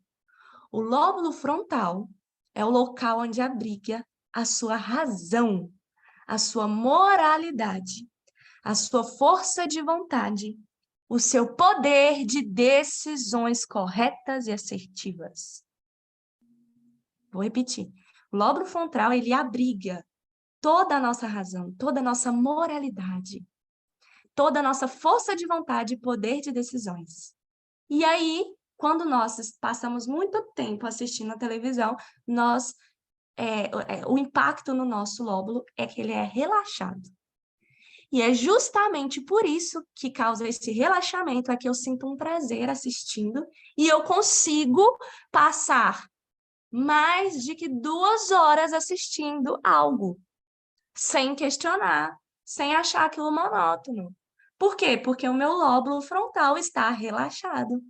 O lóbulo frontal é o local onde abriga a sua razão, a sua moralidade, a sua força de vontade, o seu poder de decisões corretas e assertivas. Vou repetir. O lóbulo frontal, ele abriga toda a nossa razão, toda a nossa moralidade, toda a nossa força de vontade e poder de decisões. E aí, quando nós passamos muito tempo assistindo a televisão, o impacto no nosso lóbulo é que ele é relaxado. E é justamente por isso que causa esse relaxamento, é que eu sinto um prazer assistindo e eu consigo passar mais de que 2 horas assistindo algo, sem questionar, sem achar aquilo monótono. Por quê? Porque o meu lóbulo frontal está relaxado.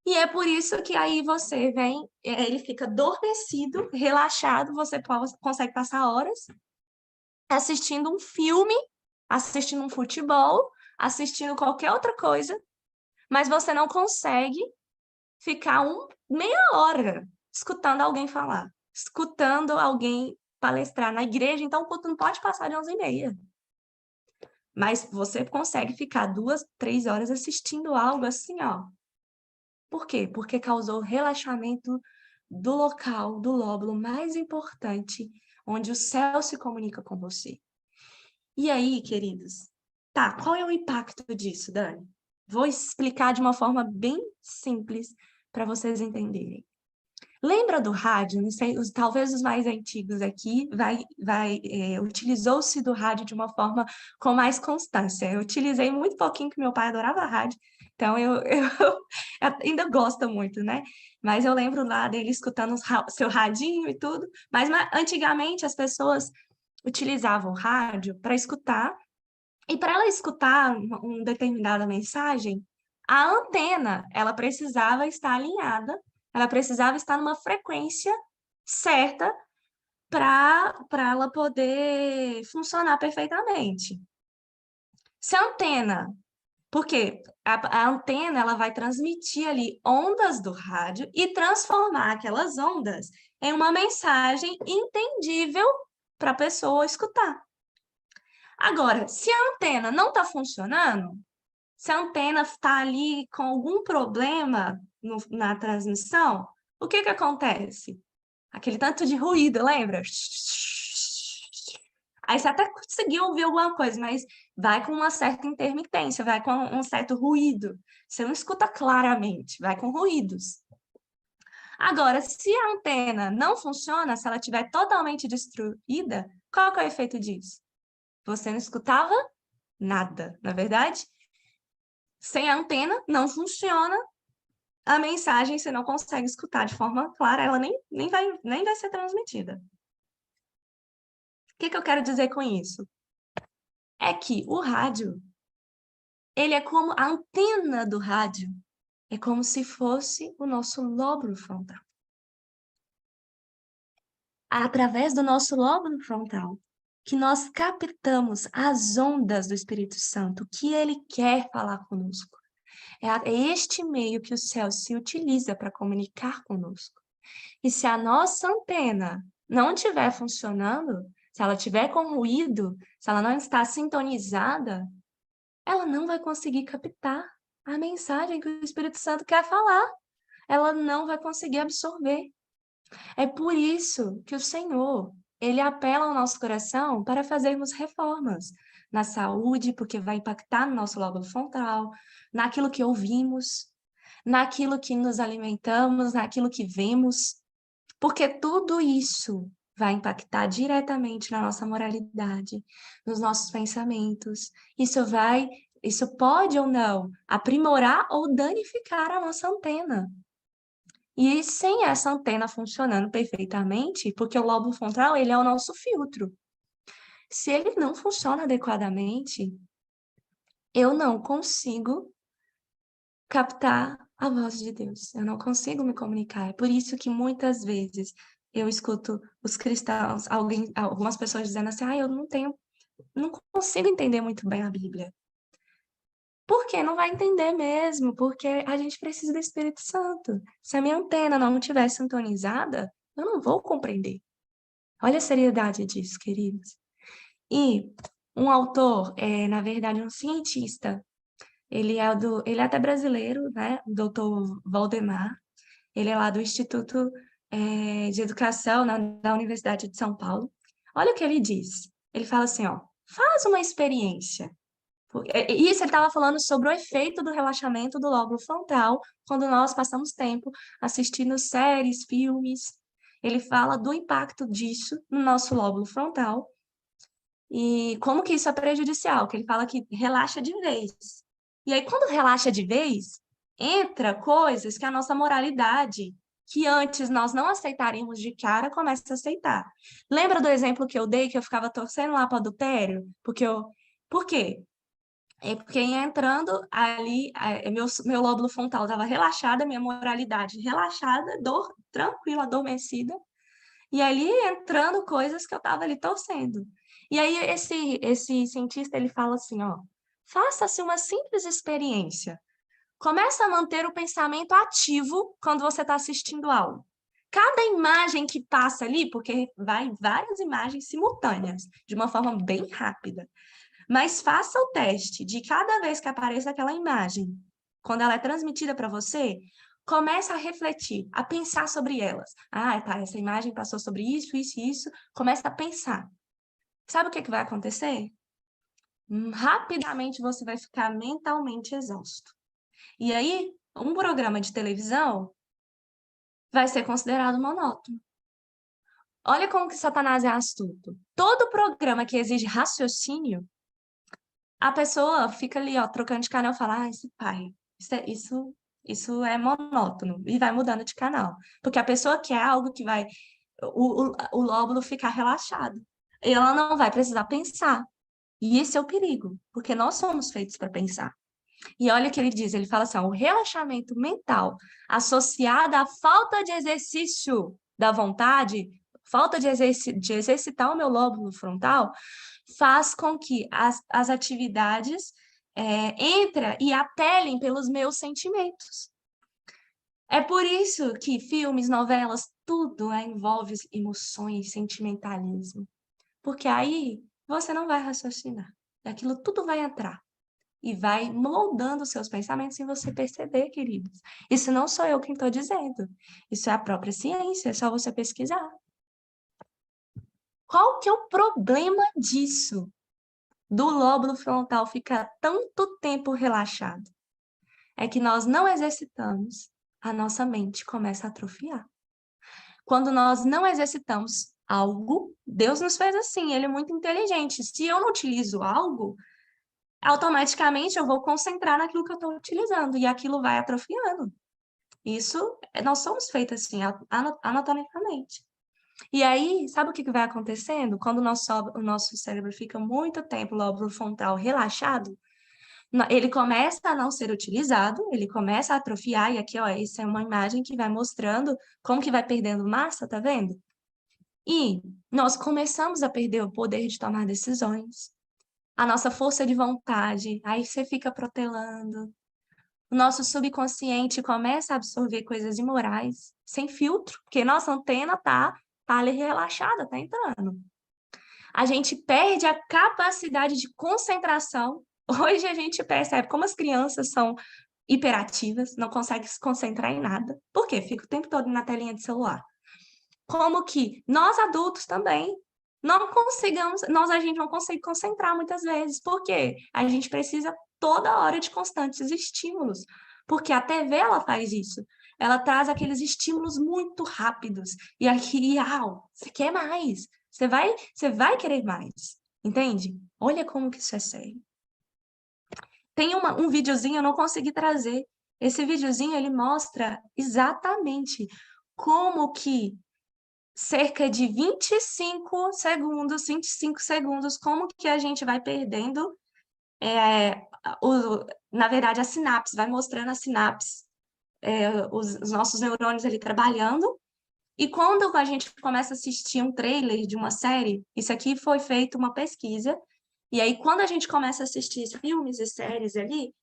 E é por isso que aí você vem, ele fica adormecido, relaxado, você consegue passar horas assistindo um filme, assistindo um futebol, assistindo qualquer outra coisa, mas você não consegue ficar meia hora escutando alguém falar, escutando alguém palestrar na igreja, então o culto não pode passar de 11h30. Mas você consegue ficar 2, 3 horas assistindo algo assim, ó. Por quê? Porque causou relaxamento do local, do lóbulo mais importante, onde o céu se comunica com você. E aí, queridos, tá, qual é o impacto disso, Dani? Vou explicar de uma forma bem simples para vocês entenderem. Lembra do rádio? Não sei, talvez os mais antigos aqui utilizou-se do rádio de uma forma com mais constância. Eu utilizei muito pouquinho, que meu pai adorava rádio, então eu ainda gosto muito, né? Mas eu lembro lá dele escutando seu radinho e tudo. Mas antigamente as pessoas utilizavam o rádio para escutar, e para ela escutar uma determinada mensagem, a antena, ela precisava estar alinhada, ela precisava estar numa frequência certa para ela poder funcionar perfeitamente. Se a antena, porque a antena ela vai transmitir ali ondas do rádio e transformar aquelas ondas em uma mensagem entendível para a pessoa escutar. Agora, se a antena não está funcionando, se a antena está ali com algum problema na transmissão, o que que acontece? Aquele tanto de ruído, lembra? Aí você até conseguiu ouvir alguma coisa, mas vai com uma certa intermitência, vai com um certo ruído. Você não escuta claramente, vai com ruídos. Agora, se a antena não funciona, se ela estiver totalmente destruída, qual que é o efeito disso? Você não escutava nada, na verdade? Sem a antena, não funciona, a mensagem você não consegue escutar de forma clara, ela nem vai ser transmitida. O que que eu quero dizer com isso? É que o rádio, ele é como a antena do rádio, é como se fosse o nosso lóbulo frontal. Através do nosso lóbulo frontal, que nós captamos as ondas do Espírito Santo, o que ele quer falar conosco. É este meio que o céu se utiliza para comunicar conosco. E se a nossa antena não estiver funcionando, se ela estiver com ruído, se ela não está sintonizada, ela não vai conseguir captar a mensagem que o Espírito Santo quer falar. Ela não vai conseguir absorver. É por isso que o Senhor, ele apela ao nosso coração para fazermos reformas na saúde, porque vai impactar no nosso lóbulo frontal, naquilo que ouvimos, naquilo que nos alimentamos, naquilo que vemos, porque tudo isso vai impactar diretamente na nossa moralidade, nos nossos pensamentos. Isso pode ou não aprimorar ou danificar a nossa antena. E sem essa antena funcionando perfeitamente, porque o lobo frontal, ele é o nosso filtro. Se ele não funciona adequadamente, eu não consigo captar a voz de Deus. Eu não consigo me comunicar. É por isso que muitas vezes eu escuto os cristãos, algumas pessoas dizendo assim: "Ah, eu não consigo entender muito bem a Bíblia". Por quê? Não vai entender mesmo, porque a gente precisa do Espírito Santo. Se a minha antena não estiver sintonizada, eu não vou compreender. Olha a seriedade disso, queridos. E um autor, na verdade, um cientista, ele é até brasileiro, né? O doutor Valdemar. Ele é lá do Instituto, de Educação da Universidade de São Paulo. Olha o que ele diz. Ele fala assim, ó, faz uma experiência. Isso ele estava falando sobre o efeito do relaxamento do lóbulo frontal quando nós passamos tempo assistindo séries, filmes. Ele fala do impacto disso no nosso lóbulo frontal e como que isso é prejudicial, que ele fala que relaxa de vez. E aí, quando relaxa de vez, entra coisas que a nossa moralidade que antes nós não aceitaríamos de cara, começa a aceitar. Lembra do exemplo que eu dei, que eu ficava torcendo lá para o adultério? Por quê? É porque ia entrando ali, meu lóbulo frontal estava relaxada, minha moralidade relaxada, tranquila, adormecida, e ali entrando coisas que eu estava ali torcendo. E aí esse cientista, ele fala assim, ó, faça-se uma simples experiência. Começa a manter o pensamento ativo quando você está assistindo algo. Cada imagem que passa ali, porque vai várias imagens simultâneas, de uma forma bem rápida. Mas faça o teste de cada vez que apareça aquela imagem, quando ela é transmitida para você, começa a refletir, a pensar sobre elas. Ah, tá, essa imagem passou sobre isso, isso e isso. Começa a pensar. Sabe o que vai acontecer? Rapidamente você vai ficar mentalmente exausto. E aí, um programa de televisão vai ser considerado monótono. Olha como que Satanás é astuto. Todo programa que exige raciocínio, a pessoa fica ali, ó, trocando de canal e fala, ah, esse pai, isso é monótono, e vai mudando de canal. Porque a pessoa quer algo que vai, o lóbulo ficar relaxado. E ela não vai precisar pensar. E esse é o perigo, porque nós somos feitos para pensar. E olha o que ele diz, ele fala assim, ó, o relaxamento mental associado à falta de exercício da vontade, falta de exercitar o meu lóbulo frontal, faz com que as atividades entrem e apelem pelos meus sentimentos. É por isso que filmes, novelas, tudo envolve emoções, sentimentalismo. Porque aí você não vai raciocinar. Aquilo tudo vai entrar e vai moldando os seus pensamentos sem você perceber, queridos. Isso não sou eu quem estou dizendo. Isso é a própria ciência, é só você pesquisar. Qual que é o problema disso? Do lóbulo frontal ficar tanto tempo relaxado? É que nós não exercitamos, a nossa mente começa a atrofiar. Quando nós não exercitamos algo, Deus nos fez assim, ele é muito inteligente. Se eu não utilizo algo, automaticamente eu vou concentrar naquilo que eu estou utilizando e aquilo vai atrofiando. Isso, nós somos feitos assim, anatomicamente. E aí, sabe o que vai acontecendo? Quando o nosso cérebro fica muito tempo, o lóbulo frontal relaxado, ele começa a não ser utilizado, ele começa a atrofiar, e aqui, ó, essa é uma imagem que vai mostrando como que vai perdendo massa, tá vendo? E nós começamos a perder o poder de tomar decisões, a nossa força de vontade, aí você fica protelando. O nosso subconsciente começa a absorver coisas imorais, sem filtro, porque nossa antena tá ali relaxada, tá entrando. A gente perde a capacidade de concentração. Hoje a gente percebe como as crianças são hiperativas, não conseguem se concentrar em nada. Por quê? Fica o tempo todo na telinha de celular. Como que nós adultos também a gente não consegue concentrar muitas vezes. Por quê? A gente precisa toda hora de constantes estímulos, porque a TV ela faz isso. Ela traz aqueles estímulos muito rápidos. E aqui, você quer mais. Você vai querer mais. Entende? Olha como que isso é sério. Tem um videozinho, eu não consegui trazer. Esse videozinho, ele mostra exatamente como que cerca de 25 segundos, como que a gente vai perdendo, na verdade, a sinapse, vai mostrando a sinapse, os nossos neurônios ali trabalhando, e quando a gente começa a assistir um trailer de uma série, isso aqui foi feito uma pesquisa, e aí quando a gente começa a assistir filmes e séries ali,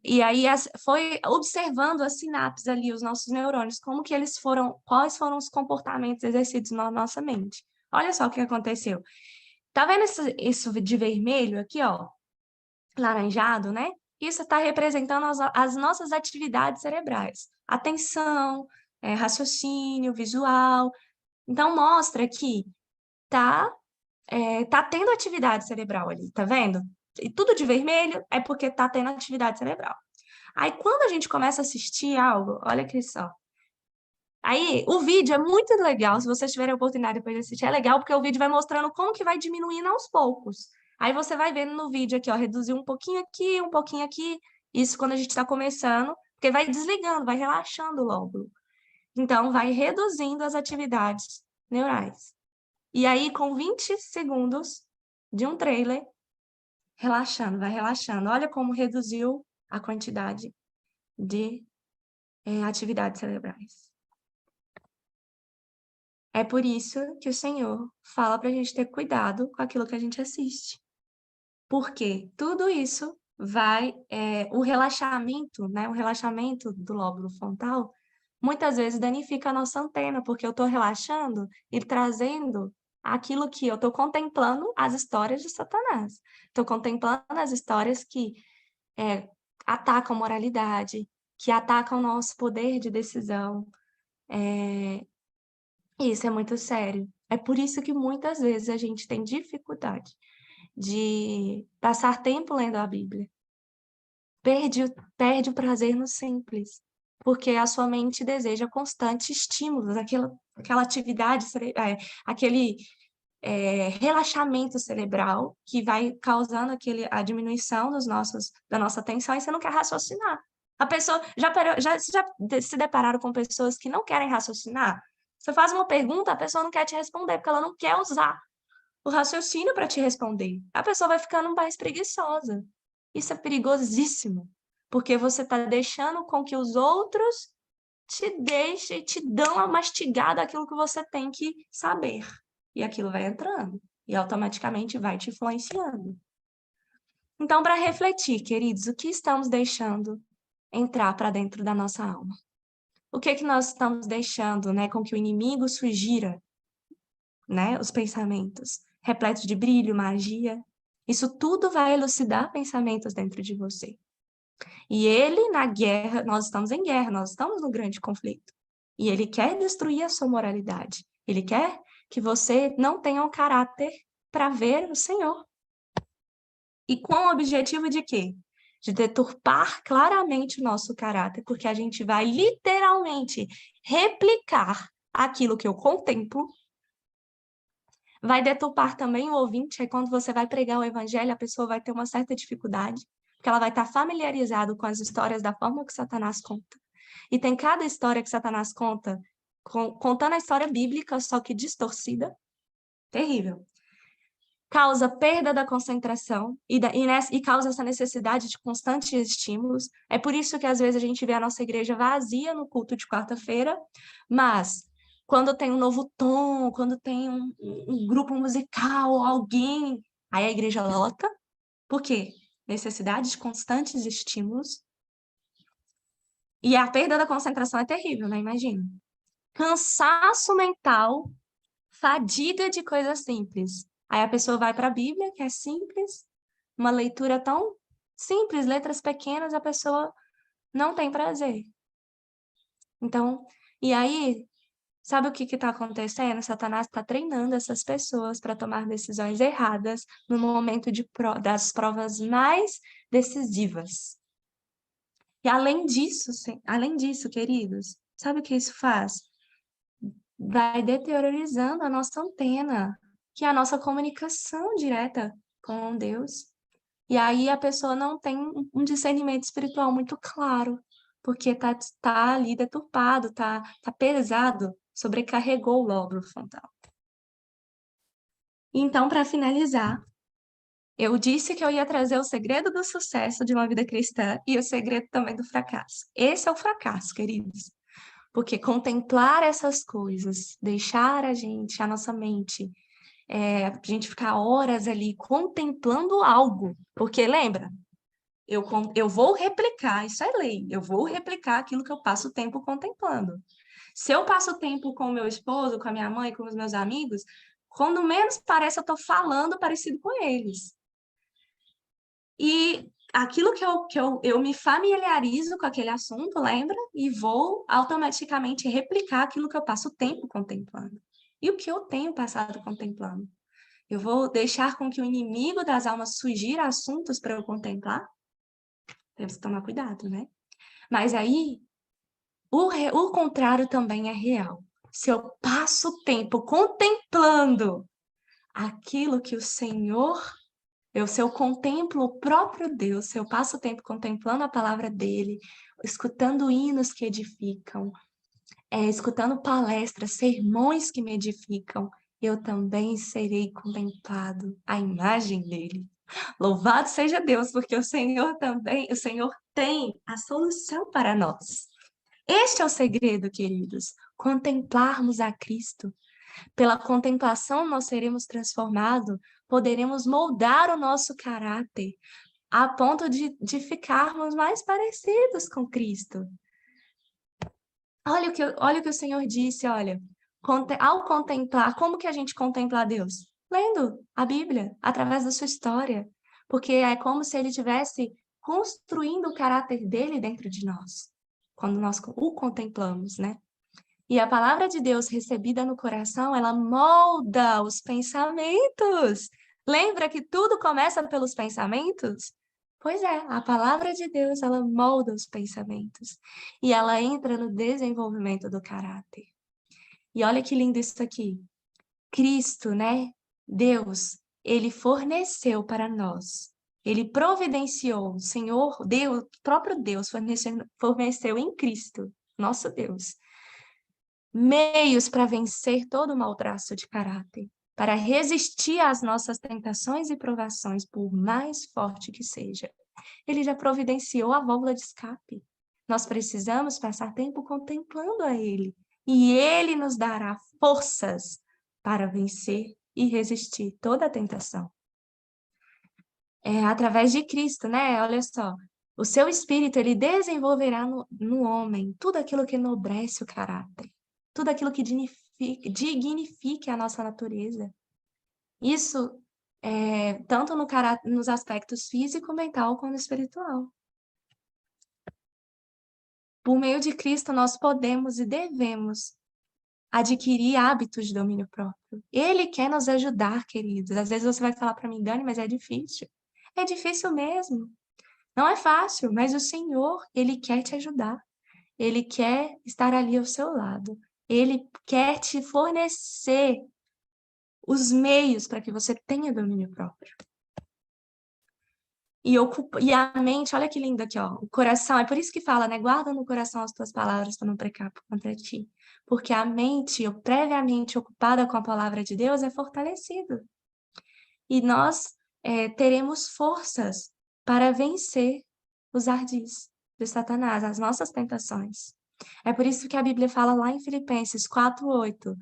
e aí foi observando as sinapses ali, os nossos neurônios, como que eles foram, quais foram os comportamentos exercidos na nossa mente. Olha só o que aconteceu. Tá vendo isso de vermelho aqui, ó? Laranjado, né? Isso está representando as nossas atividades cerebrais. Atenção, raciocínio, visual. Então, mostra que tá tendo atividade cerebral ali, tá vendo? E tudo de vermelho é porque tá tendo atividade cerebral. Aí, quando a gente começa a assistir algo, olha aqui só. Aí, o vídeo é muito legal, se vocês tiverem a oportunidade depois de assistir, é legal porque o vídeo vai mostrando como que vai diminuindo aos poucos. Aí você vai vendo no vídeo aqui, ó, reduzir um pouquinho aqui, um pouquinho aqui. Isso quando a gente está começando, porque vai desligando, vai relaxando logo. Então, vai reduzindo as atividades neurais. E aí, com 20 segundos de um trailer, relaxando, vai relaxando. Olha como reduziu a quantidade de atividades cerebrais. É por isso que o Senhor fala para a gente ter cuidado com aquilo que a gente assiste. Porque tudo isso vai... o relaxamento, né? O relaxamento do lóbulo frontal, muitas vezes danifica a nossa antena, porque eu estou relaxando e trazendo aquilo que eu estou contemplando as histórias de Satanás. Estou contemplando as histórias que atacam moralidade, que atacam o nosso poder de decisão. Isso é muito sério. É por isso que muitas vezes a gente tem dificuldade de passar tempo lendo a Bíblia. Perde o prazer no simples, porque a sua mente deseja constantes estímulos, aquela atividade, aquele relaxamento cerebral que vai causando a diminuição da nossa atenção e você não quer raciocinar. A pessoa já se depararam com pessoas que não querem raciocinar? Você faz uma pergunta, a pessoa não quer te responder, porque ela não quer usar o raciocínio para te responder. A pessoa vai ficando mais preguiçosa. Isso é perigosíssimo, porque você está deixando com que os outros te dão a mastigada aquilo que você tem que saber. E aquilo vai entrando, e automaticamente vai te influenciando. Então, para refletir, queridos, o que estamos deixando entrar para dentro da nossa alma? O que nós estamos deixando, né, com que o inimigo sugira, né, os pensamentos repletos de brilho, magia? Isso tudo vai elucidar pensamentos dentro de você. E ele, na guerra, nós estamos em guerra, nós estamos no grande conflito. E ele quer destruir a sua moralidade. Ele quer que você não tenha um caráter para ver o Senhor. E com o objetivo de quê? De deturpar claramente o nosso caráter, porque a gente vai literalmente replicar aquilo que eu contemplo. Vai deturpar também o ouvinte, aí quando você vai pregar o evangelho, a pessoa vai ter uma certa dificuldade, porque ela vai estar familiarizada com as histórias da forma que Satanás conta. E tem cada história que Satanás conta, contando a história bíblica, só que distorcida, terrível. Causa perda da concentração e causa essa necessidade de constantes estímulos. É por isso que às vezes a gente vê a nossa igreja vazia no culto de quarta-feira, mas quando tem um novo tom, quando tem um grupo musical, alguém, aí a igreja lota. Por quê? Necessidade de constantes estímulos. E a perda da concentração é terrível, né? Imagina. Cansaço mental, fadiga de coisas simples. Aí a pessoa vai para a Bíblia, que é simples, uma leitura tão simples, letras pequenas, a pessoa não tem prazer. Então, e aí, sabe o que está acontecendo? Satanás está treinando essas pessoas para tomar decisões erradas no momento das provas mais decisivas. E além disso, queridos, sabe o que isso faz? Vai deteriorizando a nossa antena, que é a nossa comunicação direta com Deus. E aí a pessoa não tem um discernimento espiritual muito claro, porque tá ali deturpado, tá pesado, sobrecarregou o lóbulo frontal. Então, para finalizar, eu disse que eu ia trazer o segredo do sucesso de uma vida cristã e o segredo também do fracasso. Esse é o fracasso, queridos. Porque contemplar essas coisas, deixar a nossa mente, a gente ficar horas ali contemplando algo. Porque lembra, eu vou replicar, isso é lei, eu vou replicar aquilo que eu passo tempo contemplando. Se eu passo tempo com o meu esposo, com a minha mãe, com os meus amigos, quando menos parece eu estou falando parecido com eles. E aquilo eu me familiarizo com aquele assunto, lembra? E vou automaticamente replicar aquilo que eu passo tempo contemplando. E o que eu tenho passado contemplando? Eu vou deixar com que o inimigo das almas sugira assuntos para eu contemplar? Temos que tomar cuidado, né? Mas aí, o contrário também é real. Se eu passo tempo contemplando aquilo que o Senhor se eu contemplo o próprio Deus, se eu passo o tempo contemplando a palavra dele, escutando hinos que edificam, escutando palestras, sermões que me edificam, eu também serei contemplado a imagem dele. Louvado seja Deus, porque o Senhor tem a solução para nós. Este é o segredo, queridos, contemplarmos a Cristo. Pela contemplação nós seremos transformados, poderemos moldar o nosso caráter a ponto de ficarmos mais parecidos com Cristo. Olha o que o Senhor disse, olha, ao contemplar, como que a gente contempla a Deus? Lendo a Bíblia, através da sua história, porque é como se ele estivesse construindo o caráter dele dentro de nós, quando nós o contemplamos, né? E a palavra de Deus recebida no coração, ela molda os pensamentos. Lembra que tudo começa pelos pensamentos? Pois é, a palavra de Deus, ela molda os pensamentos. E ela entra no desenvolvimento do caráter. E olha que lindo isso aqui. Cristo, né? Deus, ele forneceu para nós. Ele providenciou, o Senhor, Deus, o próprio Deus forneceu em Cristo, nosso Deus, meios para vencer todo o mau traço de caráter, para resistir às nossas tentações e provações, por mais forte que seja. Ele já providenciou a válvula de escape. Nós precisamos passar tempo contemplando a Ele, e Ele nos dará forças para vencer e resistir toda a tentação. É através de Cristo, né? Olha só, o seu Espírito, ele desenvolverá no homem tudo aquilo que enobrece o caráter, tudo aquilo que dignifique a nossa natureza. Isso tanto nos aspectos físico, mental, como espiritual. Por meio de Cristo, nós podemos e devemos adquirir hábitos de domínio próprio. Ele quer nos ajudar, queridos. Às vezes você vai falar para mim, Dani, mas é difícil. É difícil mesmo. Não é fácil, mas o Senhor, Ele quer te ajudar. Ele quer estar ali ao seu lado. Ele quer te fornecer os meios para que você tenha domínio próprio. E a mente, olha que lindo aqui, ó. O coração, é por isso que fala, né? Guarda no coração as tuas palavras para não pecar contra ti. Porque a mente, previamente ocupada com a palavra de Deus, é fortalecida. E nós teremos forças para vencer os ardis de Satanás, as nossas tentações. É por isso que a Bíblia fala lá em Filipenses 4:8,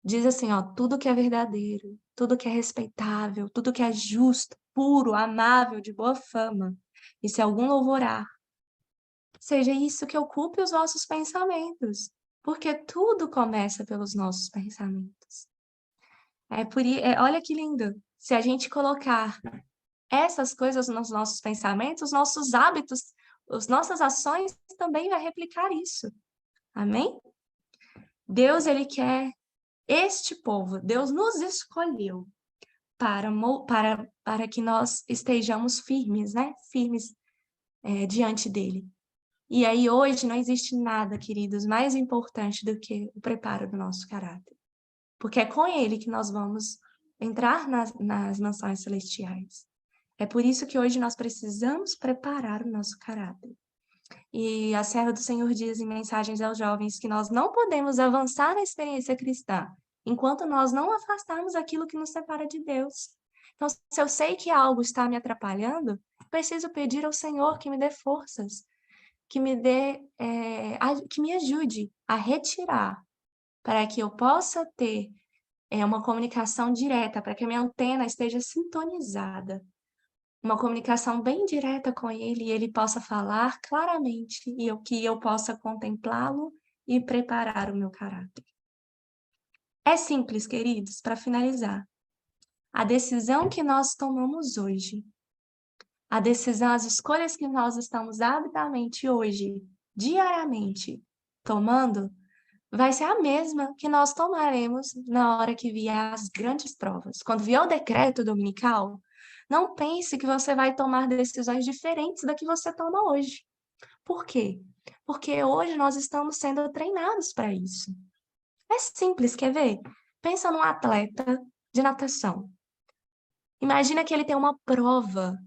diz assim, ó, tudo que é verdadeiro, tudo que é respeitável, tudo que é justo, puro, amável, de boa fama, e se algum louvor há, seja isso que ocupe os vossos pensamentos, porque tudo começa pelos nossos pensamentos. Olha que lindo, se a gente colocar essas coisas nos nossos pensamentos, nossos hábitos, as nossas ações também vai replicar isso. Amém? Deus, ele quer este povo, Deus nos escolheu para que nós estejamos firmes, né? Firmes diante dele. E aí hoje não existe nada, queridos, mais importante do que o preparo do nosso caráter. Porque é com ele que nós vamos entrar nas mansões celestiais. É por isso que hoje nós precisamos preparar o nosso caráter. E a serva do Senhor diz em mensagens aos jovens que nós não podemos avançar na experiência cristã enquanto nós não afastarmos aquilo que nos separa de Deus. Então, se eu sei que algo está me atrapalhando, preciso pedir ao Senhor que me dê forças, que que me ajude a retirar, para que eu possa ter uma comunicação direta, para que a minha antena esteja sintonizada, uma comunicação bem direta com ele e ele possa falar claramente e que eu possa contemplá-lo e preparar o meu caráter. É simples, queridos, para finalizar. A decisão que nós tomamos hoje, a decisão, as escolhas que nós estamos habitualmente hoje, diariamente, tomando, vai ser a mesma que nós tomaremos na hora que vier as grandes provas. Quando vier o decreto dominical, não pense que você vai tomar decisões diferentes da que você toma hoje. Por quê? Porque hoje nós estamos sendo treinados para isso. É simples, quer ver? Pensa num atleta de natação. Imagina que ele tem uma prova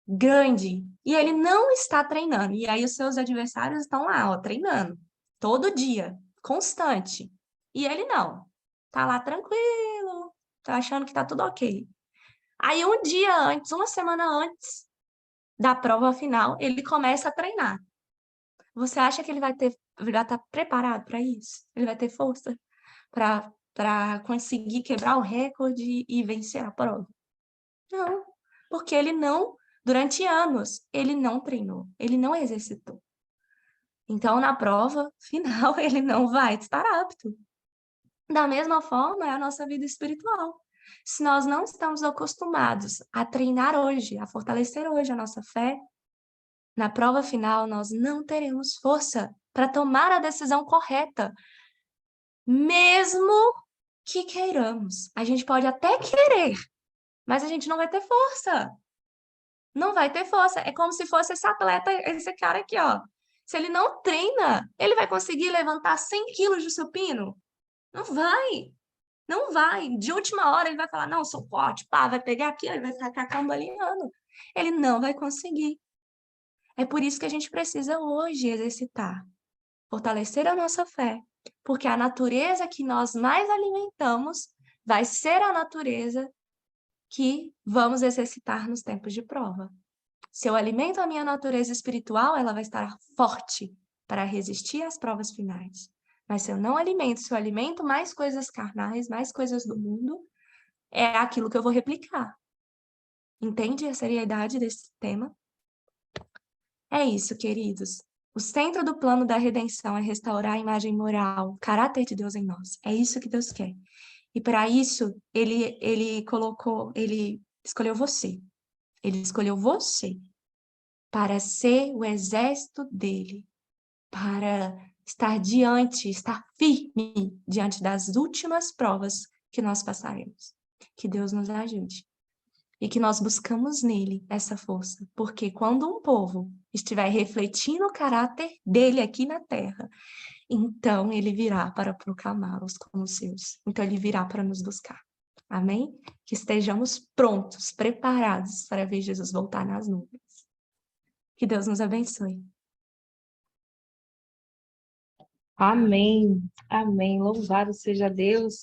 grande e ele não está treinando. E aí os seus adversários estão lá, ó, treinando todo dia, constante. E ele não. Tá lá tranquilo, tá achando que tá tudo ok. Aí um dia antes, uma semana antes da prova final, ele começa a treinar. Você acha que ele vai estar preparado para isso? Ele vai ter força para conseguir quebrar o recorde e vencer a prova? Não, porque ele não, durante anos, ele não treinou, ele não exercitou. Então, na prova final, ele não vai estar apto. Da mesma forma, é a nossa vida espiritual. Se nós não estamos acostumados a treinar hoje, a fortalecer hoje a nossa fé, na prova final nós não teremos força para tomar a decisão correta, mesmo que queiramos. A gente pode até querer, mas a gente não vai ter força. Não vai ter força. É como se fosse esse atleta, esse cara aqui, ó. Se ele não treina, ele vai conseguir levantar 100 quilos de supino? Não vai. Não vai. De última hora ele vai falar, não, sou forte, pá, vai pegar aqui, ele vai ficar cambaleando. Ele não vai conseguir. É por isso que a gente precisa hoje exercitar, fortalecer a nossa fé, porque a natureza que nós mais alimentamos vai ser a natureza que vamos exercitar nos tempos de prova. Se eu alimento a minha natureza espiritual, ela vai estar forte para resistir às provas finais. Mas se eu não alimento, se eu alimento mais coisas carnais, mais coisas do mundo, é aquilo que eu vou replicar. Entende a seriedade desse tema? É isso, queridos. O centro do plano da redenção é restaurar a imagem moral, o caráter de Deus em nós. É isso que Deus quer. E para isso, ele escolheu você. Ele escolheu você para ser o exército dele, para estar firme diante das últimas provas que nós passaremos. Que Deus nos ajude. E que nós buscamos nele essa força. Porque quando um povo estiver refletindo o caráter dele aqui na terra, então ele virá para proclamá-los como seus. Então ele virá para nos buscar. Amém? Que estejamos prontos, preparados para ver Jesus voltar nas nuvens. Que Deus nos abençoe. Amém. Amém. Louvado seja Deus